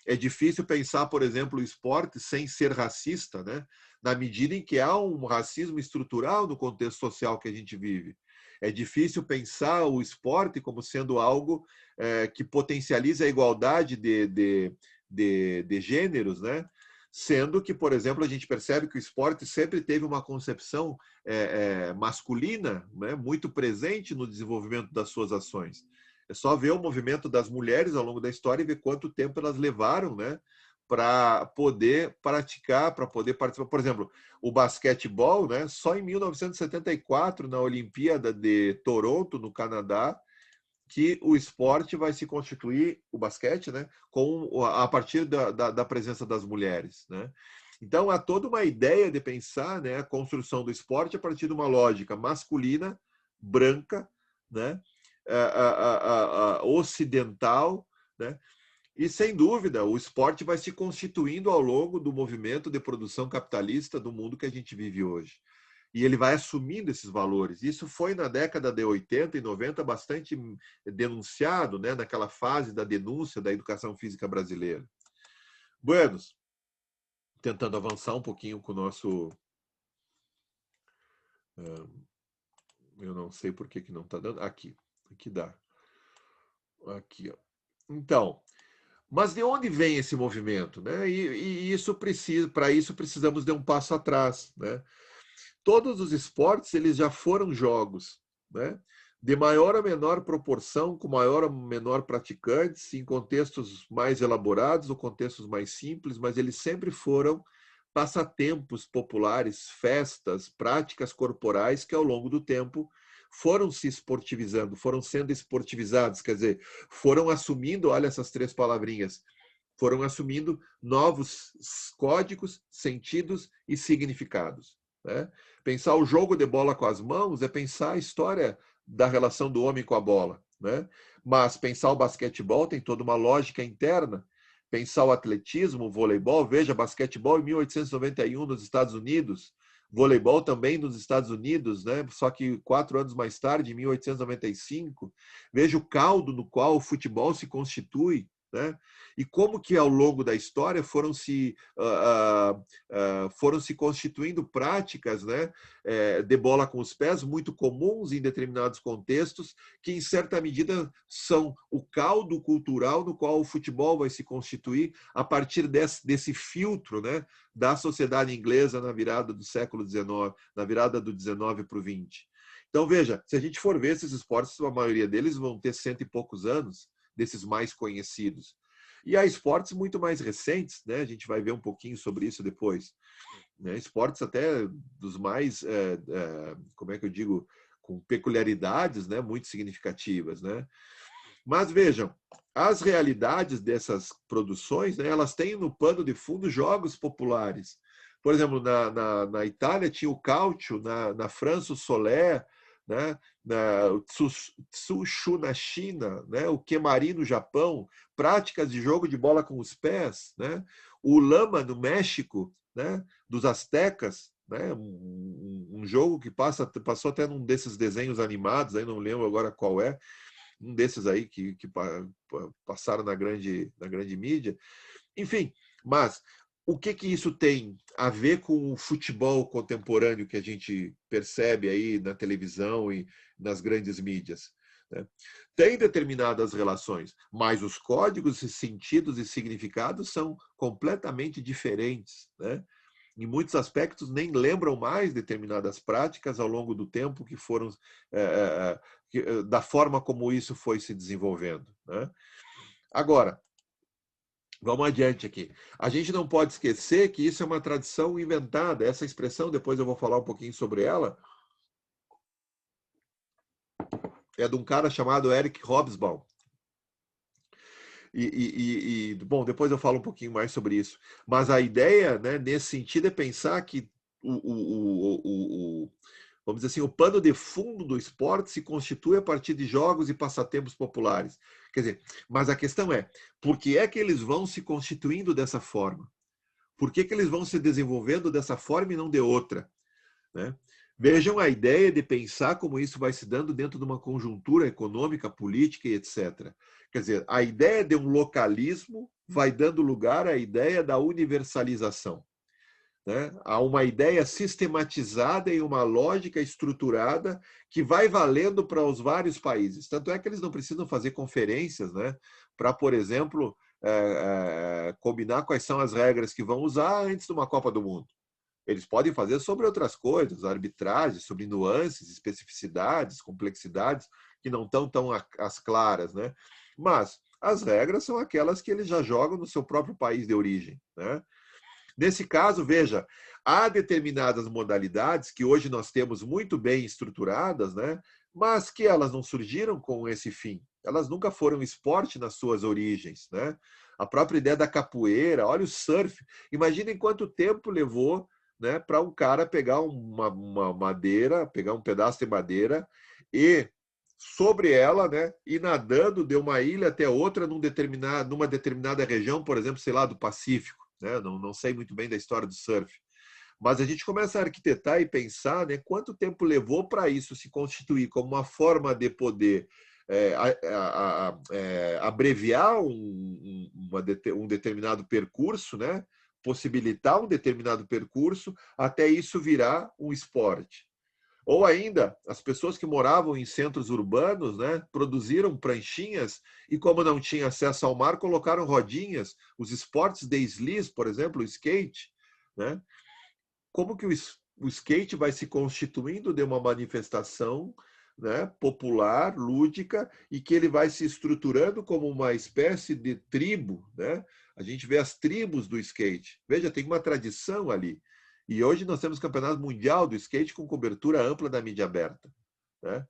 É difícil pensar, por exemplo, o esporte sem ser racista, né? Na medida em que há um racismo estrutural no contexto social que a gente vive. É difícil pensar o esporte como sendo algo que potencializa a igualdade de gêneros, né? Sendo que, por exemplo, a gente percebe que o esporte sempre teve uma concepção masculina, né? Muito presente no desenvolvimento das suas ações. É só ver o movimento das mulheres ao longo da história e ver quanto tempo elas levaram, né, para poder praticar, para poder participar. Por exemplo, o basquetebol, né, só em 1974, na Olimpíada de Toronto, no Canadá, que o esporte vai se constituir, o basquete, né, a partir da presença das mulheres. Né? Então, há toda uma ideia de pensar, né, a construção do esporte a partir de uma lógica masculina, branca, né, ocidental, né? E, sem dúvida, o esporte vai se constituindo ao longo do movimento de produção capitalista do mundo que a gente vive hoje. E ele vai assumindo esses valores. Isso foi, na década de 80 e 90, bastante denunciado, né? Naquela fase da denúncia da educação física brasileira. Buenos, tentando avançar um pouquinho com o nosso... Eu não sei por que não está dando. Aqui dá. Aqui, ó. Então, mas de onde vem esse movimento, né? E isso para isso precisamos de um passo atrás, né? Todos os esportes eles já foram jogos, né? De maior a menor proporção, com maior ou menor praticantes, em contextos mais elaborados ou contextos mais simples, mas eles sempre foram passatempos populares, festas, práticas corporais que ao longo do tempo foram se esportivizando, foram sendo esportivizados, quer dizer, foram assumindo, olha essas três palavrinhas, foram assumindo novos códigos, sentidos e significados. Né? Pensar o jogo de bola com as mãos é pensar a história da relação do homem com a bola. Né? Mas pensar o basquetebol tem toda uma lógica interna. Pensar o atletismo, o voleibol, veja, basquetebol em 1891 nos Estados Unidos, voleibol também nos Estados Unidos, né? Só que 4 anos mais tarde, em 1895, veja o caldo no qual o futebol se constitui, né? E como que ao longo da história foram se constituindo práticas, né, de bola com os pés muito comuns em determinados contextos, que em certa medida são o caldo cultural no qual o futebol vai se constituir a partir desse filtro, né, da sociedade inglesa na virada do século XIX, na virada do XIX para o XX. Então veja, se a gente for ver esses esportes, a maioria deles vão ter 100 e poucos anos, desses mais conhecidos. E há esportes muito mais recentes, né? A gente vai ver um pouquinho sobre isso depois. né? Esportes até dos mais, como é que eu digo, com peculiaridades, né, muito significativas, né? Mas vejam, as realidades dessas produções, né, elas têm no pano de fundo jogos populares. Por exemplo, na Itália tinha o Calcio, na França o Solé, né, o Tsushu na China, né, o Kemari no Japão, práticas de jogo de bola com os pés, né, o Lama no México, né, dos astecas, né, um jogo que passou até num desses desenhos animados, aí não lembro agora qual é, um desses aí que passaram na grande mídia. Enfim, mas o que isso tem a ver com o futebol contemporâneo que a gente percebe aí na televisão e nas grandes mídias, né? Tem determinadas relações, mas os códigos e sentidos e significados são completamente diferentes, né? Em muitos aspectos nem lembram mais determinadas práticas ao longo do tempo que foram da forma como isso foi se desenvolvendo, né? Agora, vamos adiante aqui. A gente não pode esquecer que isso é uma tradição inventada. Essa expressão, depois eu vou falar um pouquinho sobre ela, é de um cara chamado Eric Hobsbawm. Bom, depois eu falo um pouquinho mais sobre isso. Mas a ideia, né, nesse sentido, é pensar que vamos dizer assim, o pano de fundo do esporte se constitui a partir de jogos e passatempos populares. Quer dizer, mas a questão é, por que é que eles vão se constituindo dessa forma? Por que eles vão se desenvolvendo dessa forma e não de outra, né? Vejam a ideia de pensar como isso vai se dando dentro de uma conjuntura econômica, política e etc. Quer dizer, a ideia de um localismo vai dando lugar à ideia da universalização, né? Há uma ideia sistematizada e uma lógica estruturada que vai valendo para os vários países. Tanto é que eles não precisam fazer conferências, né, para, por exemplo, combinar quais são as regras que vão usar antes de uma Copa do Mundo. Eles podem fazer sobre outras coisas, arbitragem, sobre nuances, especificidades, complexidades que não estão tão às claras, né? Mas as regras são aquelas que eles já jogam no seu próprio país de origem, né? Nesse caso, veja, há determinadas modalidades que hoje nós temos muito bem estruturadas, né? Mas que elas não surgiram com esse fim. Elas nunca foram esporte nas suas origens, né? A própria ideia da capoeira, olha o surf. Imaginem quanto tempo levou, né, para um cara pegar uma madeira, pegar um pedaço de madeira e sobre ela, né, ir nadando de uma ilha até outra numa determinada região, por exemplo, sei lá, do Pacífico, né? Não sei muito bem da história do surf. Mas a gente começa a arquitetar e pensar, né, quanto tempo levou para isso se constituir como uma forma de poder abreviar um determinado percurso, né? Possibilitar um determinado percurso até isso virar um esporte. Ou ainda, as pessoas que moravam em centros urbanos, né, produziram pranchinhas e, como não tinha acesso ao mar, colocaram rodinhas. Os esportes de sliss, por exemplo, o skate, né? Como que o skate vai se constituindo de uma manifestação, né, popular, lúdica, e que ele vai se estruturando como uma espécie de tribo, né? A gente vê as tribos do skate. Veja, tem uma tradição ali. E hoje nós temos campeonato mundial do skate com cobertura ampla da mídia aberta, né?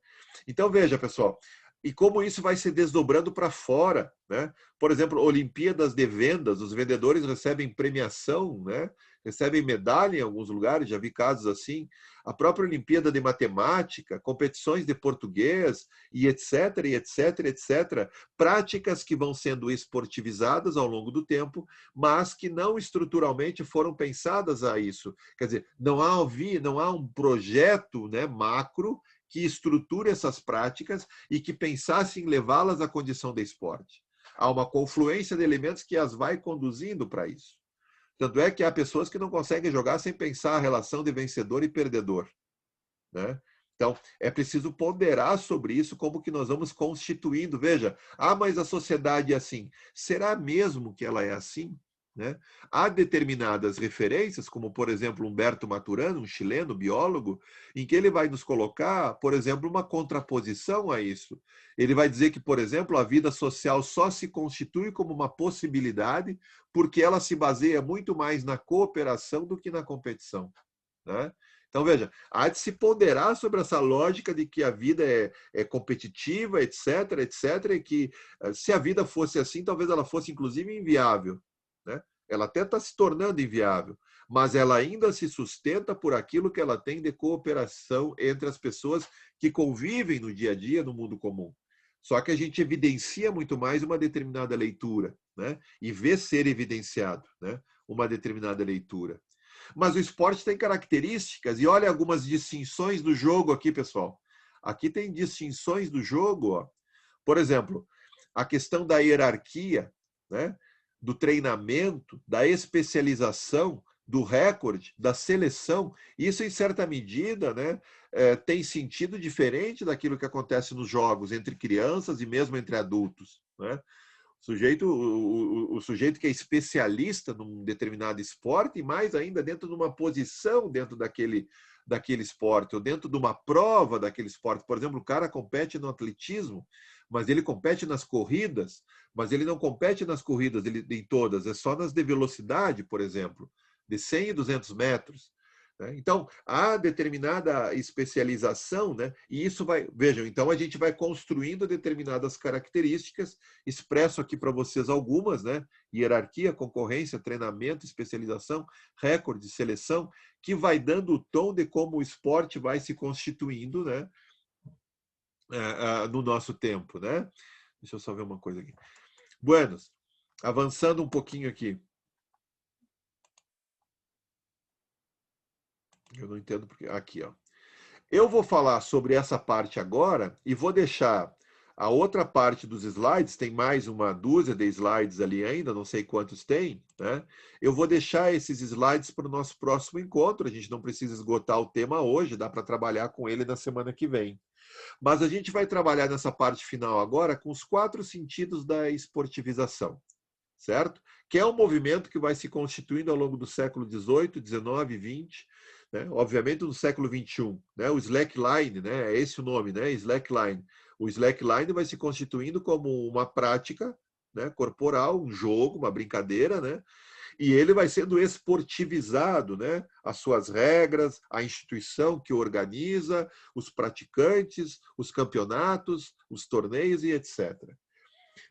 Então, veja, pessoal, e como isso vai se desdobrando para fora, né? Por exemplo, Olimpíadas de vendas, os vendedores recebem premiação, né? Recebem medalha em alguns lugares, já vi casos assim. A própria Olimpíada de Matemática, competições de português e etc, e etc, etc. Práticas que vão sendo esportivizadas ao longo do tempo, mas que não estruturalmente foram pensadas a isso. Quer dizer, não há um projeto, né, macro que estruture essas práticas e que pensasse em levá-las à condição de esporte. Há uma confluência de elementos que as vai conduzindo para isso. Tanto é que há pessoas que não conseguem jogar sem pensar a relação de vencedor e perdedor, né? Então, é preciso ponderar sobre isso, como que nós vamos constituindo. Veja, mas a sociedade é assim. Será mesmo que ela é assim? né? Há determinadas referências, como, por exemplo, Humberto Maturana, um chileno, biólogo, em que ele vai nos colocar, por exemplo, uma contraposição a isso. Ele vai dizer que, por exemplo, a vida social só se constitui como uma possibilidade porque ela se baseia muito mais na cooperação do que na competição, né? Então, veja, há de se ponderar sobre essa lógica de que a vida é competitiva, etc., etc., e que se a vida fosse assim, talvez ela fosse, inclusive, inviável, né? Ela até está se tornando inviável, mas ela ainda se sustenta por aquilo que ela tem de cooperação entre as pessoas que convivem no dia a dia, no mundo comum. Só que a gente evidencia muito mais uma determinada leitura, né? E vê ser evidenciado, né? Uma determinada leitura. Mas o esporte tem características, e olha algumas distinções do jogo aqui, pessoal. Aqui tem distinções do jogo, ó. Por exemplo, a questão da hierarquia, né? Do treinamento, da especialização, do recorde, da seleção. Isso, em certa medida, né, tem sentido diferente daquilo que acontece nos jogos, entre crianças e mesmo entre adultos, né? O sujeito que é especialista num determinado esporte, e mais ainda dentro de uma posição dentro daquele esporte, ou dentro de uma prova daquele esporte. Por exemplo, o cara compete no atletismo, mas ele compete nas corridas, mas ele não compete nas corridas em todas, é só nas de velocidade, por exemplo, de 100 e 200 metros. Então, há determinada especialização, né? E isso vai... Vejam, então a gente vai construindo determinadas características, expresso aqui para vocês algumas, né? Hierarquia, concorrência, treinamento, especialização, recorde, seleção, que vai dando o tom de como o esporte vai se constituindo, né? No nosso tempo, né? Deixa eu só ver uma coisa aqui. Buenos, avançando um pouquinho aqui. Eu não entendo porque... Aqui, ó. Eu vou falar sobre essa parte agora e vou deixar a outra parte dos slides, tem mais uma dúzia de slides ali ainda, não sei quantos tem, né? Eu vou deixar esses slides para o nosso próximo encontro, a gente não precisa esgotar o tema hoje, dá para trabalhar com ele na semana que vem. Mas a gente vai trabalhar nessa parte final agora com os 4 sentidos da esportivização, certo? Que é um movimento que vai se constituindo ao longo do século XVIII, XIX, XX, né? Obviamente no século XXI, né? O slackline, né? É esse o nome, né? Slackline. O slackline vai se constituindo como uma prática, né? Corporal, um jogo, uma brincadeira, né? E ele vai sendo esportivizado, né? As suas regras, a instituição que organiza, os praticantes, os campeonatos, os torneios e etc.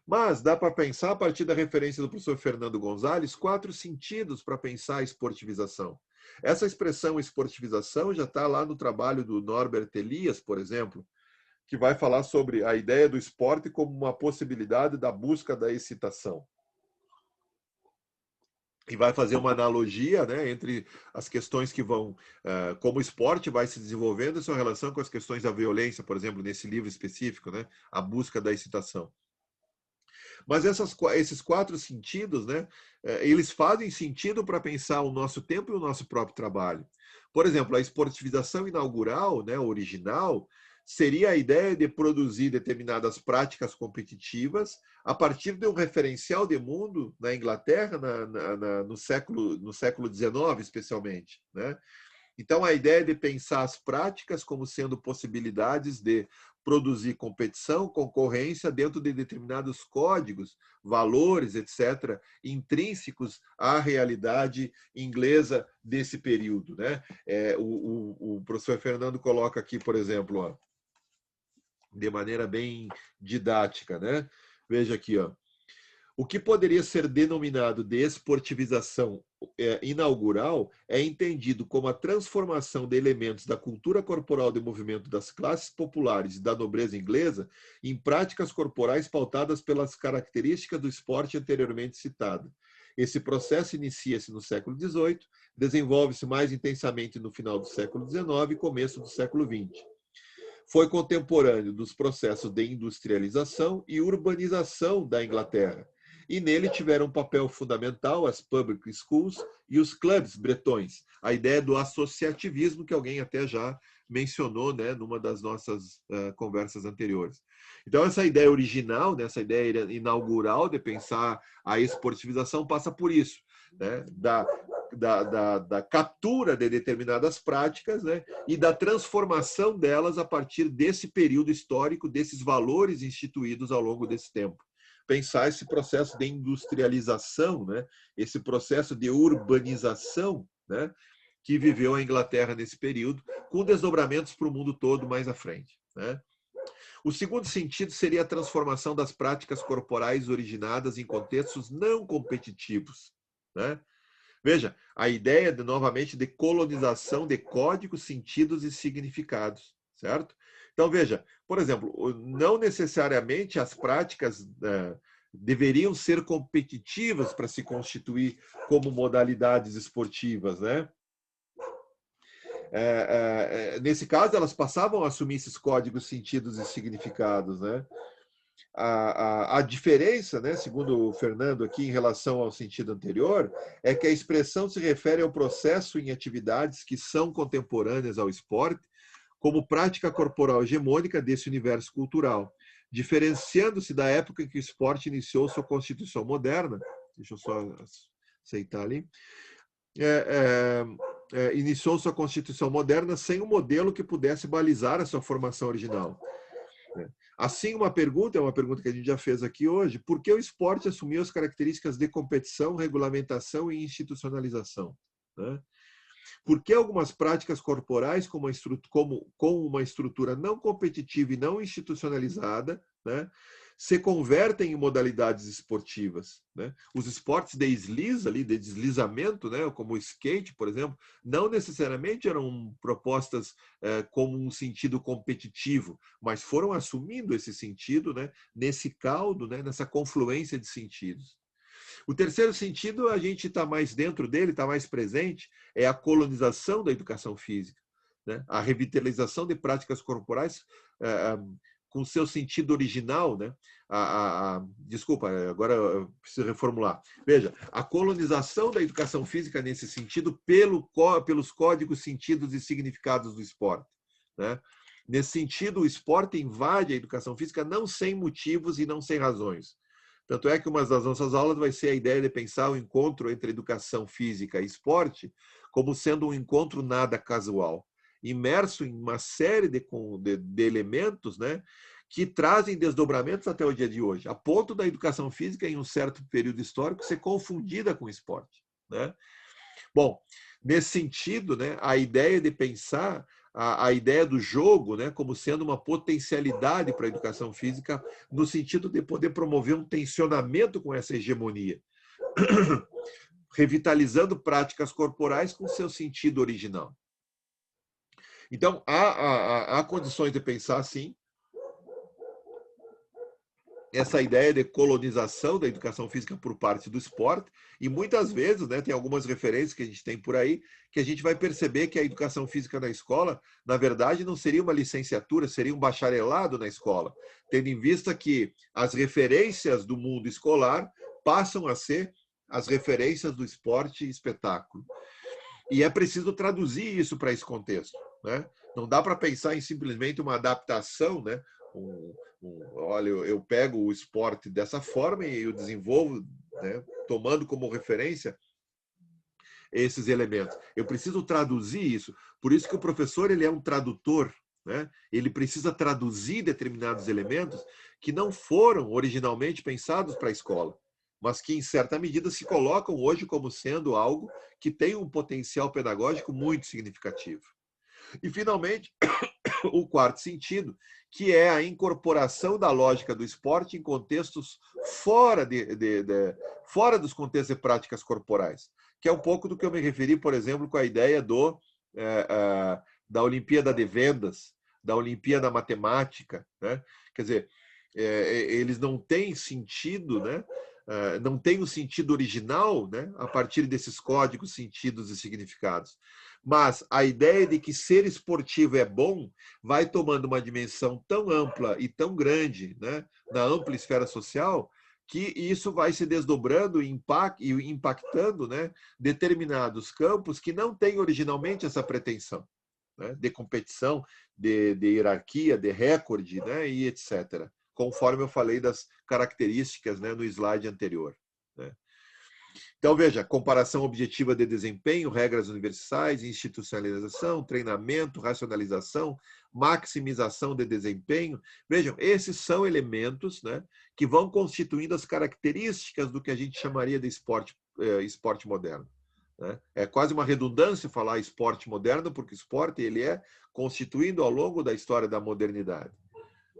Mas dá para pensar, a partir da referência do professor Fernando Gonzalez, 4 sentidos para pensar a esportivização. Essa expressão esportivização já está lá no trabalho do Norbert Elias, por exemplo, que vai falar sobre a ideia do esporte como uma possibilidade da busca da excitação. E vai fazer uma analogia, né, entre as questões que vão, como o esporte vai se desenvolvendo em sua relação com as questões da violência, por exemplo, nesse livro específico, né, a busca da excitação. Mas esses 4 sentidos, né, eles fazem sentido para pensar o nosso tempo e o nosso próprio trabalho. Por exemplo, a esportivização inaugural, né, original, seria a ideia de produzir determinadas práticas competitivas a partir de um referencial de mundo na Inglaterra no século XIX, especialmente, né? Então, a ideia de pensar as práticas como sendo possibilidades de produzir competição, concorrência dentro de determinados códigos, valores, etc., intrínsecos à realidade inglesa desse período, né? O professor Fernando coloca aqui, por exemplo, ó, de maneira bem didática, né? Veja aqui, ó. O que poderia ser denominado de esportivização inaugural é entendido como a transformação de elementos da cultura corporal de movimento das classes populares e da nobreza inglesa em práticas corporais pautadas pelas características do esporte anteriormente citado. Esse processo inicia-se no século XVIII, desenvolve-se mais intensamente no final do século XIX e começo do século XX. Foi contemporâneo dos processos de industrialização e urbanização da Inglaterra, e nele tiveram um papel fundamental as public schools e os clubes bretões, a ideia do associativismo que alguém até já mencionou, né, numa das nossas conversas anteriores. Então, essa ideia original, né, essa ideia inaugural de pensar a esportivização passa por isso. né, da captura de determinadas práticas, né, e da transformação delas a partir desse período histórico, desses valores instituídos ao longo desse tempo. Pensar esse processo de industrialização, né, esse processo de urbanização, né, que viveu a Inglaterra nesse período, com desdobramentos para o mundo todo mais à frente, né? O segundo sentido seria a transformação das práticas corporais originadas em contextos não competitivos, né? Veja, a ideia, novamente, de colonização de códigos, sentidos e significados, certo? Então, veja, por exemplo, não necessariamente as práticas deveriam ser competitivas para se constituir como modalidades esportivas, né? Nesse caso, elas passavam a assumir esses códigos, sentidos e significados, né? A diferença, né, segundo o Fernando aqui, em relação ao sentido anterior, é que a expressão se refere ao processo em atividades que são contemporâneas ao esporte, como prática corporal hegemônica desse universo cultural, diferenciando-se da época em que o esporte iniciou sua constituição moderna. Deixa eu só aceitar ali. Iniciou sua constituição moderna sem um modelo que pudesse balizar a sua formação original. Assim, uma pergunta que a gente já fez aqui hoje: por que o esporte assumiu as características de competição, regulamentação e institucionalização, né? Por que algumas práticas corporais com uma estrutura não competitiva e não institucionalizada, né, se convertem em modalidades esportivas, né? Os esportes de deslize, ali, de deslizamento, né, como o skate, por exemplo, não necessariamente eram propostas como um sentido competitivo, mas foram assumindo esse sentido, né, nesse caldo, né, nessa confluência de sentidos. O terceiro sentido, a gente está mais dentro dele, está mais presente, é a colonização da educação física, né? A revitalização de práticas corporais com seu sentido original, né? Desculpa, agora eu preciso reformular. Veja, a colonização da educação física nesse sentido pelos códigos, sentidos e significados do esporte, né? Nesse sentido, o esporte invade a educação física não sem motivos e não sem razões. Tanto é que uma das nossas aulas vai ser a ideia de pensar o encontro entre educação física e esporte como sendo um encontro nada casual, imerso em uma série de elementos, né, que trazem desdobramentos até o dia de hoje, a ponto da educação física, em um certo período histórico, ser confundida com o esporte, né? Bom, nesse sentido, né, a ideia de pensar a ideia do jogo, né, como sendo uma potencialidade para a educação física, no sentido de poder promover um tensionamento com essa hegemonia, revitalizando práticas corporais com seu sentido original. Então, há condições de pensar, sim, essa ideia de colonização da educação física por parte do esporte, e muitas vezes, né, tem algumas referências que a gente tem por aí, que a gente vai perceber que a educação física na escola, na verdade, não seria uma licenciatura, seria um bacharelado na escola, tendo em vista que as referências do mundo escolar passam a ser as referências do esporte e espetáculo. E é preciso traduzir isso para esse contexto, né? Não dá para pensar em simplesmente uma adaptação, né? Olha, eu pego o esporte dessa forma e eu desenvolvo, né, tomando como referência esses elementos. Eu preciso traduzir isso. Por isso que o professor, ele é um tradutor, né? Ele precisa traduzir determinados elementos que não foram originalmente pensados para a escola, mas que, em certa medida, se colocam hoje como sendo algo que tem um potencial pedagógico muito significativo. E, finalmente, o quarto sentido, que é a incorporação da lógica do esporte em contextos fora dos contextos de práticas corporais, que é um pouco do que eu me referi, por exemplo, com a ideia da Olimpíada de Vendas, da Olimpíada Matemática, né? Quer dizer, eles não têm sentido, né? Não tem o sentido original, né, a partir desses códigos, sentidos e significados. Mas a ideia de que ser esportivo é bom vai tomando uma dimensão tão ampla e tão grande, né, na ampla esfera social, que isso vai se desdobrando e impactando, né, determinados campos que não têm originalmente essa pretensão, né, de competição, de hierarquia, de recorde, né, e etc., conforme eu falei das características, né, no slide anterior, né? Então, veja, comparação objetiva de desempenho, regras universais, institucionalização, treinamento, racionalização, maximização de desempenho. Vejam, esses são elementos, né, que vão constituindo as características do que a gente chamaria de esporte moderno. Né? É quase uma redundância falar esporte moderno, porque esporte ele é constituído ao longo da história da modernidade.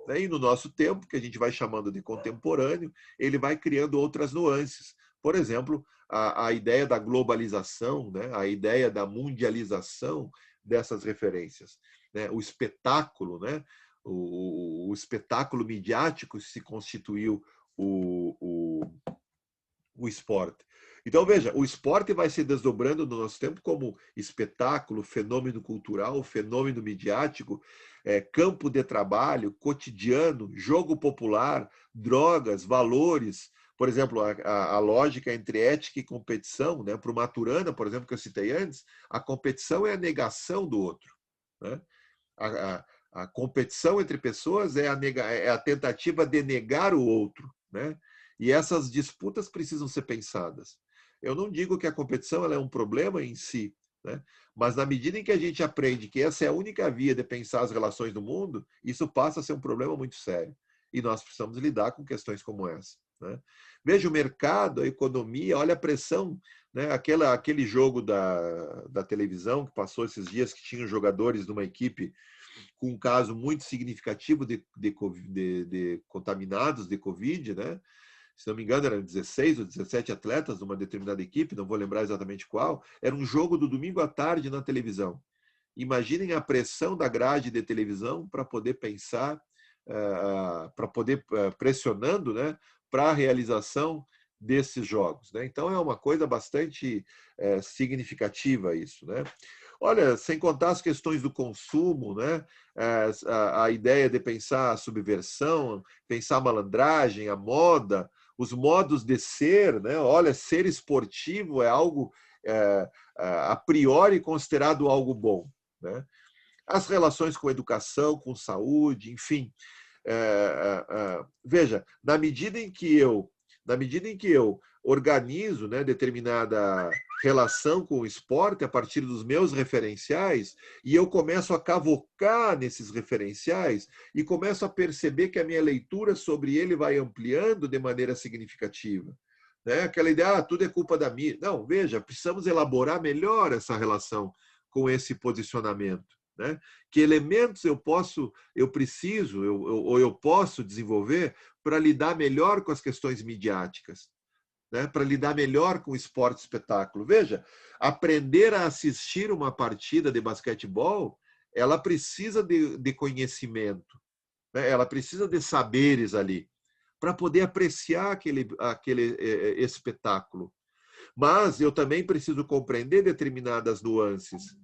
E no nosso tempo, que a gente vai chamando de contemporâneo, ele vai criando outras nuances. Por exemplo, a ideia da globalização, né? A ideia da mundialização dessas referências. Né? O espetáculo, né? O espetáculo midiático se constituiu o esporte. Então, veja, o esporte vai se desdobrando no nosso tempo como espetáculo, fenômeno cultural, fenômeno midiático, campo de trabalho, cotidiano, jogo popular, drogas, valores. Por exemplo, a lógica entre ética e competição, né? Para o Maturana, por exemplo, que eu citei antes, a competição é a negação do outro. Né? A competição entre pessoas é a tentativa de negar o outro. Né? E essas disputas precisam ser pensadas. Eu não digo que a competição ela é um problema em si, né? Mas na medida em que a gente aprende que essa é a única via de pensar as relações do mundo, isso passa a ser um problema muito sério. E nós precisamos lidar com questões como essa. Né? Veja o mercado, a economia, olha a pressão. Né? Aquele jogo da televisão que passou esses dias, que tinha jogadores de uma equipe com um caso muito significativo de contaminados de Covid, né? Se não me engano, eram 16 ou 17 atletas de uma determinada equipe, não vou lembrar exatamente qual. Era um jogo do domingo à tarde na televisão. Imaginem a pressão da grade de televisão para poder pensar, para poder pressionando, né, para a realização desses jogos. Né? Então, é uma coisa bastante significativa isso. Né? Olha, sem contar as questões do consumo, né? A ideia de pensar a subversão, pensar a malandragem, a moda, os modos de ser, né? Olha, ser esportivo é algo a priori considerado algo bom. Né? As relações com educação, com saúde, enfim. Veja, na medida em que eu organizo, né, determinada relação com o esporte a partir dos meus referenciais, e eu começo a cavocar nesses referenciais e começo a perceber que a minha leitura sobre ele vai ampliando de maneira significativa. Né? Aquela ideia, tudo é culpa da mídia. Não, veja, precisamos elaborar melhor essa relação com esse posicionamento. Né? Que elementos eu posso desenvolver para lidar melhor com as questões midiáticas, né? Para lidar melhor com o esporte espetáculo. Veja, aprender a assistir uma partida de basquetebol, ela precisa de conhecimento, né? Ela precisa de saberes ali, para poder apreciar aquele espetáculo. Mas eu também preciso compreender determinadas nuances.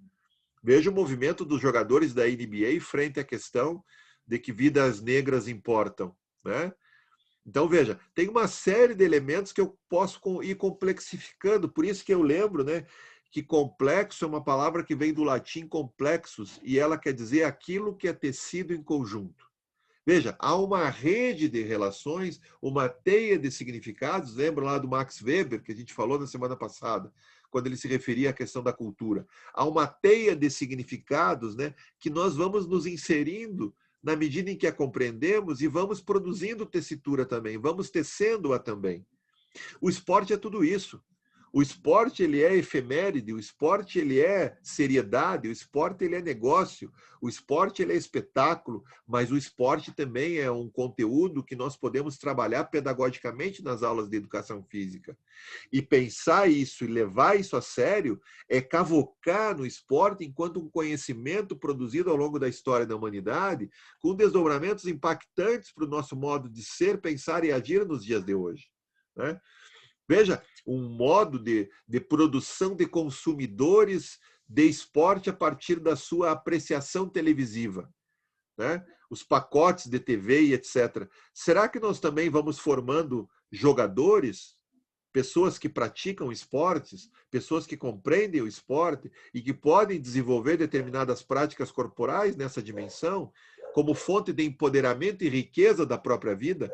Veja o movimento dos jogadores da NBA frente à questão de que vidas negras importam, né? Então, veja, tem uma série de elementos que eu posso ir complexificando. Por isso que eu lembro, né, que complexo é uma palavra que vem do latim complexus, e ela quer dizer aquilo que é tecido em conjunto. Veja, há uma rede de relações, uma teia de significados. Lembra lá do Max Weber, que a gente falou na semana passada, quando ele se referia à questão da cultura. Há uma teia de significados, né, que nós vamos nos inserindo na medida em que a compreendemos e vamos produzindo tessitura também, vamos tecendo-a também. O esporte é tudo isso. O esporte ele é efeméride, o esporte ele é seriedade, o esporte ele é negócio, o esporte ele é espetáculo, mas o esporte também é um conteúdo que nós podemos trabalhar pedagogicamente nas aulas de educação física. E pensar isso e levar isso a sério é cavocar no esporte enquanto um conhecimento produzido ao longo da história da humanidade, com desdobramentos impactantes para o nosso modo de ser, pensar e agir nos dias de hoje. Né? Veja, um modo de produção de consumidores de esporte a partir da sua apreciação televisiva. Né? Os pacotes de TV e etc. Será que nós também vamos formando jogadores, pessoas que praticam esportes, pessoas que compreendem o esporte e que podem desenvolver determinadas práticas corporais nessa dimensão, como fonte de empoderamento e riqueza da própria vida,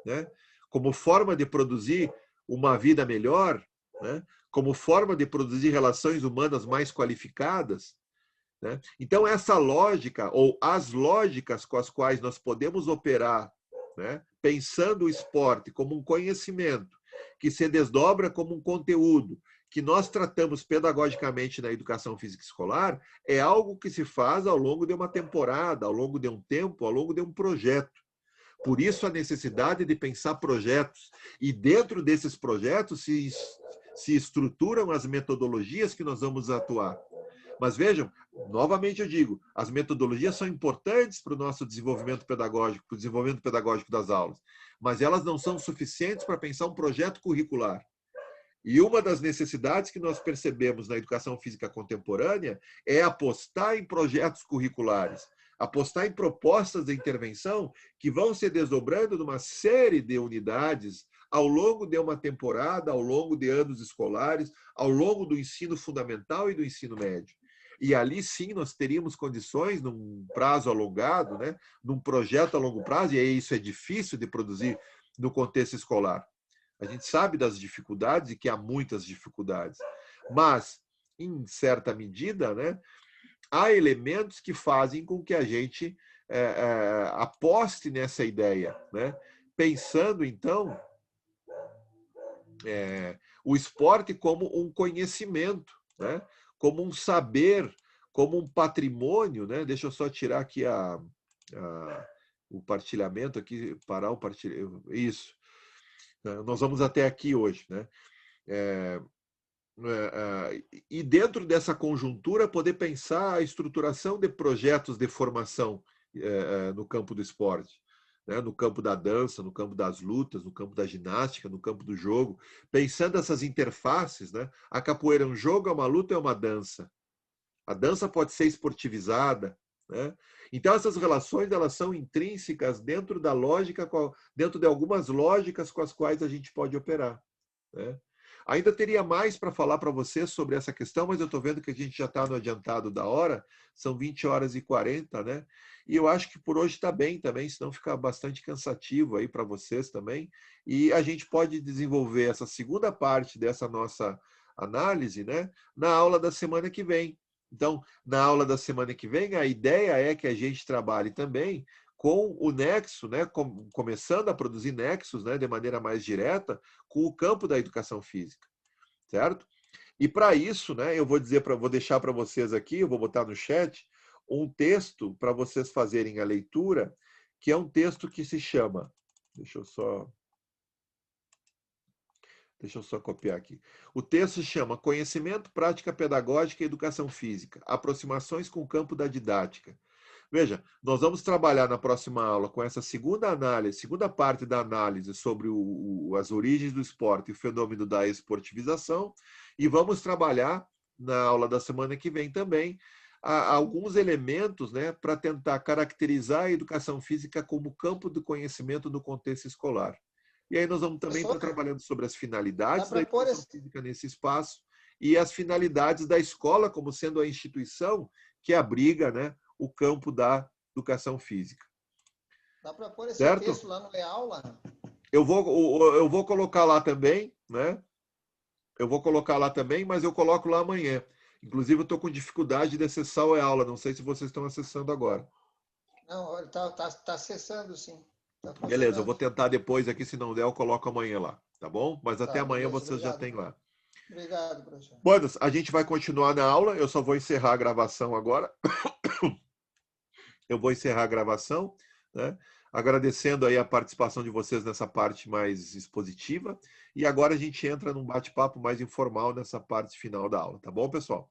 né? Como forma de produzir uma vida melhor, né? Como forma de produzir relações humanas mais qualificadas, né? Então, essa lógica, ou as lógicas com as quais nós podemos operar, né? Pensando o esporte como um conhecimento, que se desdobra como um conteúdo, que nós tratamos pedagogicamente na educação física escolar, é algo que se faz ao longo de uma temporada, ao longo de um tempo, ao longo de um projeto. Por isso, a necessidade de pensar projetos. E dentro desses projetos se estruturam as metodologias que nós vamos atuar. Mas vejam, novamente eu digo, as metodologias são importantes para o nosso desenvolvimento pedagógico, para o desenvolvimento pedagógico das aulas, mas elas não são suficientes para pensar um projeto curricular. E uma das necessidades que nós percebemos na educação física contemporânea é apostar em projetos curriculares, apostar em propostas de intervenção que vão se desdobrando numa série de unidades ao longo de uma temporada, ao longo de anos escolares, ao longo do ensino fundamental e do ensino médio. E ali sim nós teríamos condições, num prazo alongado, né, num projeto a longo prazo, e aí isso é difícil de produzir no contexto escolar. A gente sabe das dificuldades e que há muitas dificuldades, mas, em certa medida, né, há elementos que fazem com que a gente aposte nessa ideia, né? Pensando, então, o esporte como um conhecimento, né? Como um saber, como um patrimônio, né? Deixa eu só tirar aqui o partilhamento, aqui, parar o partilhamento. Isso. Nós vamos até aqui hoje, né? E dentro dessa conjuntura poder pensar a estruturação de projetos de formação no campo do esporte, né? No campo da dança, no campo das lutas, no campo da ginástica, no campo do jogo, pensando essas interfaces, né? A capoeira é um jogo, é uma luta, é uma dança. A dança pode ser esportivizada, né? Então essas relações elas são intrínsecas dentro da lógica, dentro de algumas lógicas com as quais a gente pode operar, né? Ainda teria mais para falar para vocês sobre essa questão, mas eu estou vendo que a gente já está no adiantado da hora, são 20h40, né? E eu acho que por hoje está bem também, senão fica bastante cansativo aí para vocês também. E a gente pode desenvolver essa segunda parte dessa nossa análise, né, na aula da semana que vem. Então, na aula da semana que vem, a ideia é que a gente trabalhe também com o nexo, né, começando a produzir nexos, né, de maneira mais direta com o campo da educação física, certo? E para isso, né, eu vou deixar para vocês aqui, eu vou botar no chat um texto para vocês fazerem a leitura, que é um texto que se chama, deixa eu só copiar aqui. O texto se chama Conhecimento, Prática Pedagógica e Educação Física, aproximações com o campo da didática. Veja, nós vamos trabalhar na próxima aula com essa segunda parte da análise sobre as origens do esporte e o fenômeno da esportivização, e vamos trabalhar na aula da semana que vem também alguns elementos, né, para tentar caracterizar a educação física como campo do conhecimento no contexto escolar. E aí nós vamos também estar trabalhando sobre as finalidades da educação física nesse espaço e as finalidades da escola como sendo a instituição que abriga, né, o campo da educação física. Dá para pôr esse certo? Texto lá no E-Aula? Eu vou colocar lá também, né? Eu vou colocar lá também, mas eu coloco lá amanhã. Inclusive, eu estou com dificuldade de acessar o E-Aula. Não sei se vocês estão acessando agora. Não, está acessando, sim. Tá beleza, eu vou tentar depois aqui. Se não der, eu coloco amanhã lá. Tá bom? Mas até amanhã beleza, vocês já têm lá. Obrigado, professor. Buenas, a gente vai continuar na aula. Eu só vou encerrar a gravação agora. Eu vou encerrar a gravação, né? Agradecendo aí a participação de vocês nessa parte mais expositiva. E agora a gente entra num bate-papo mais informal nessa parte final da aula. Tá bom, pessoal?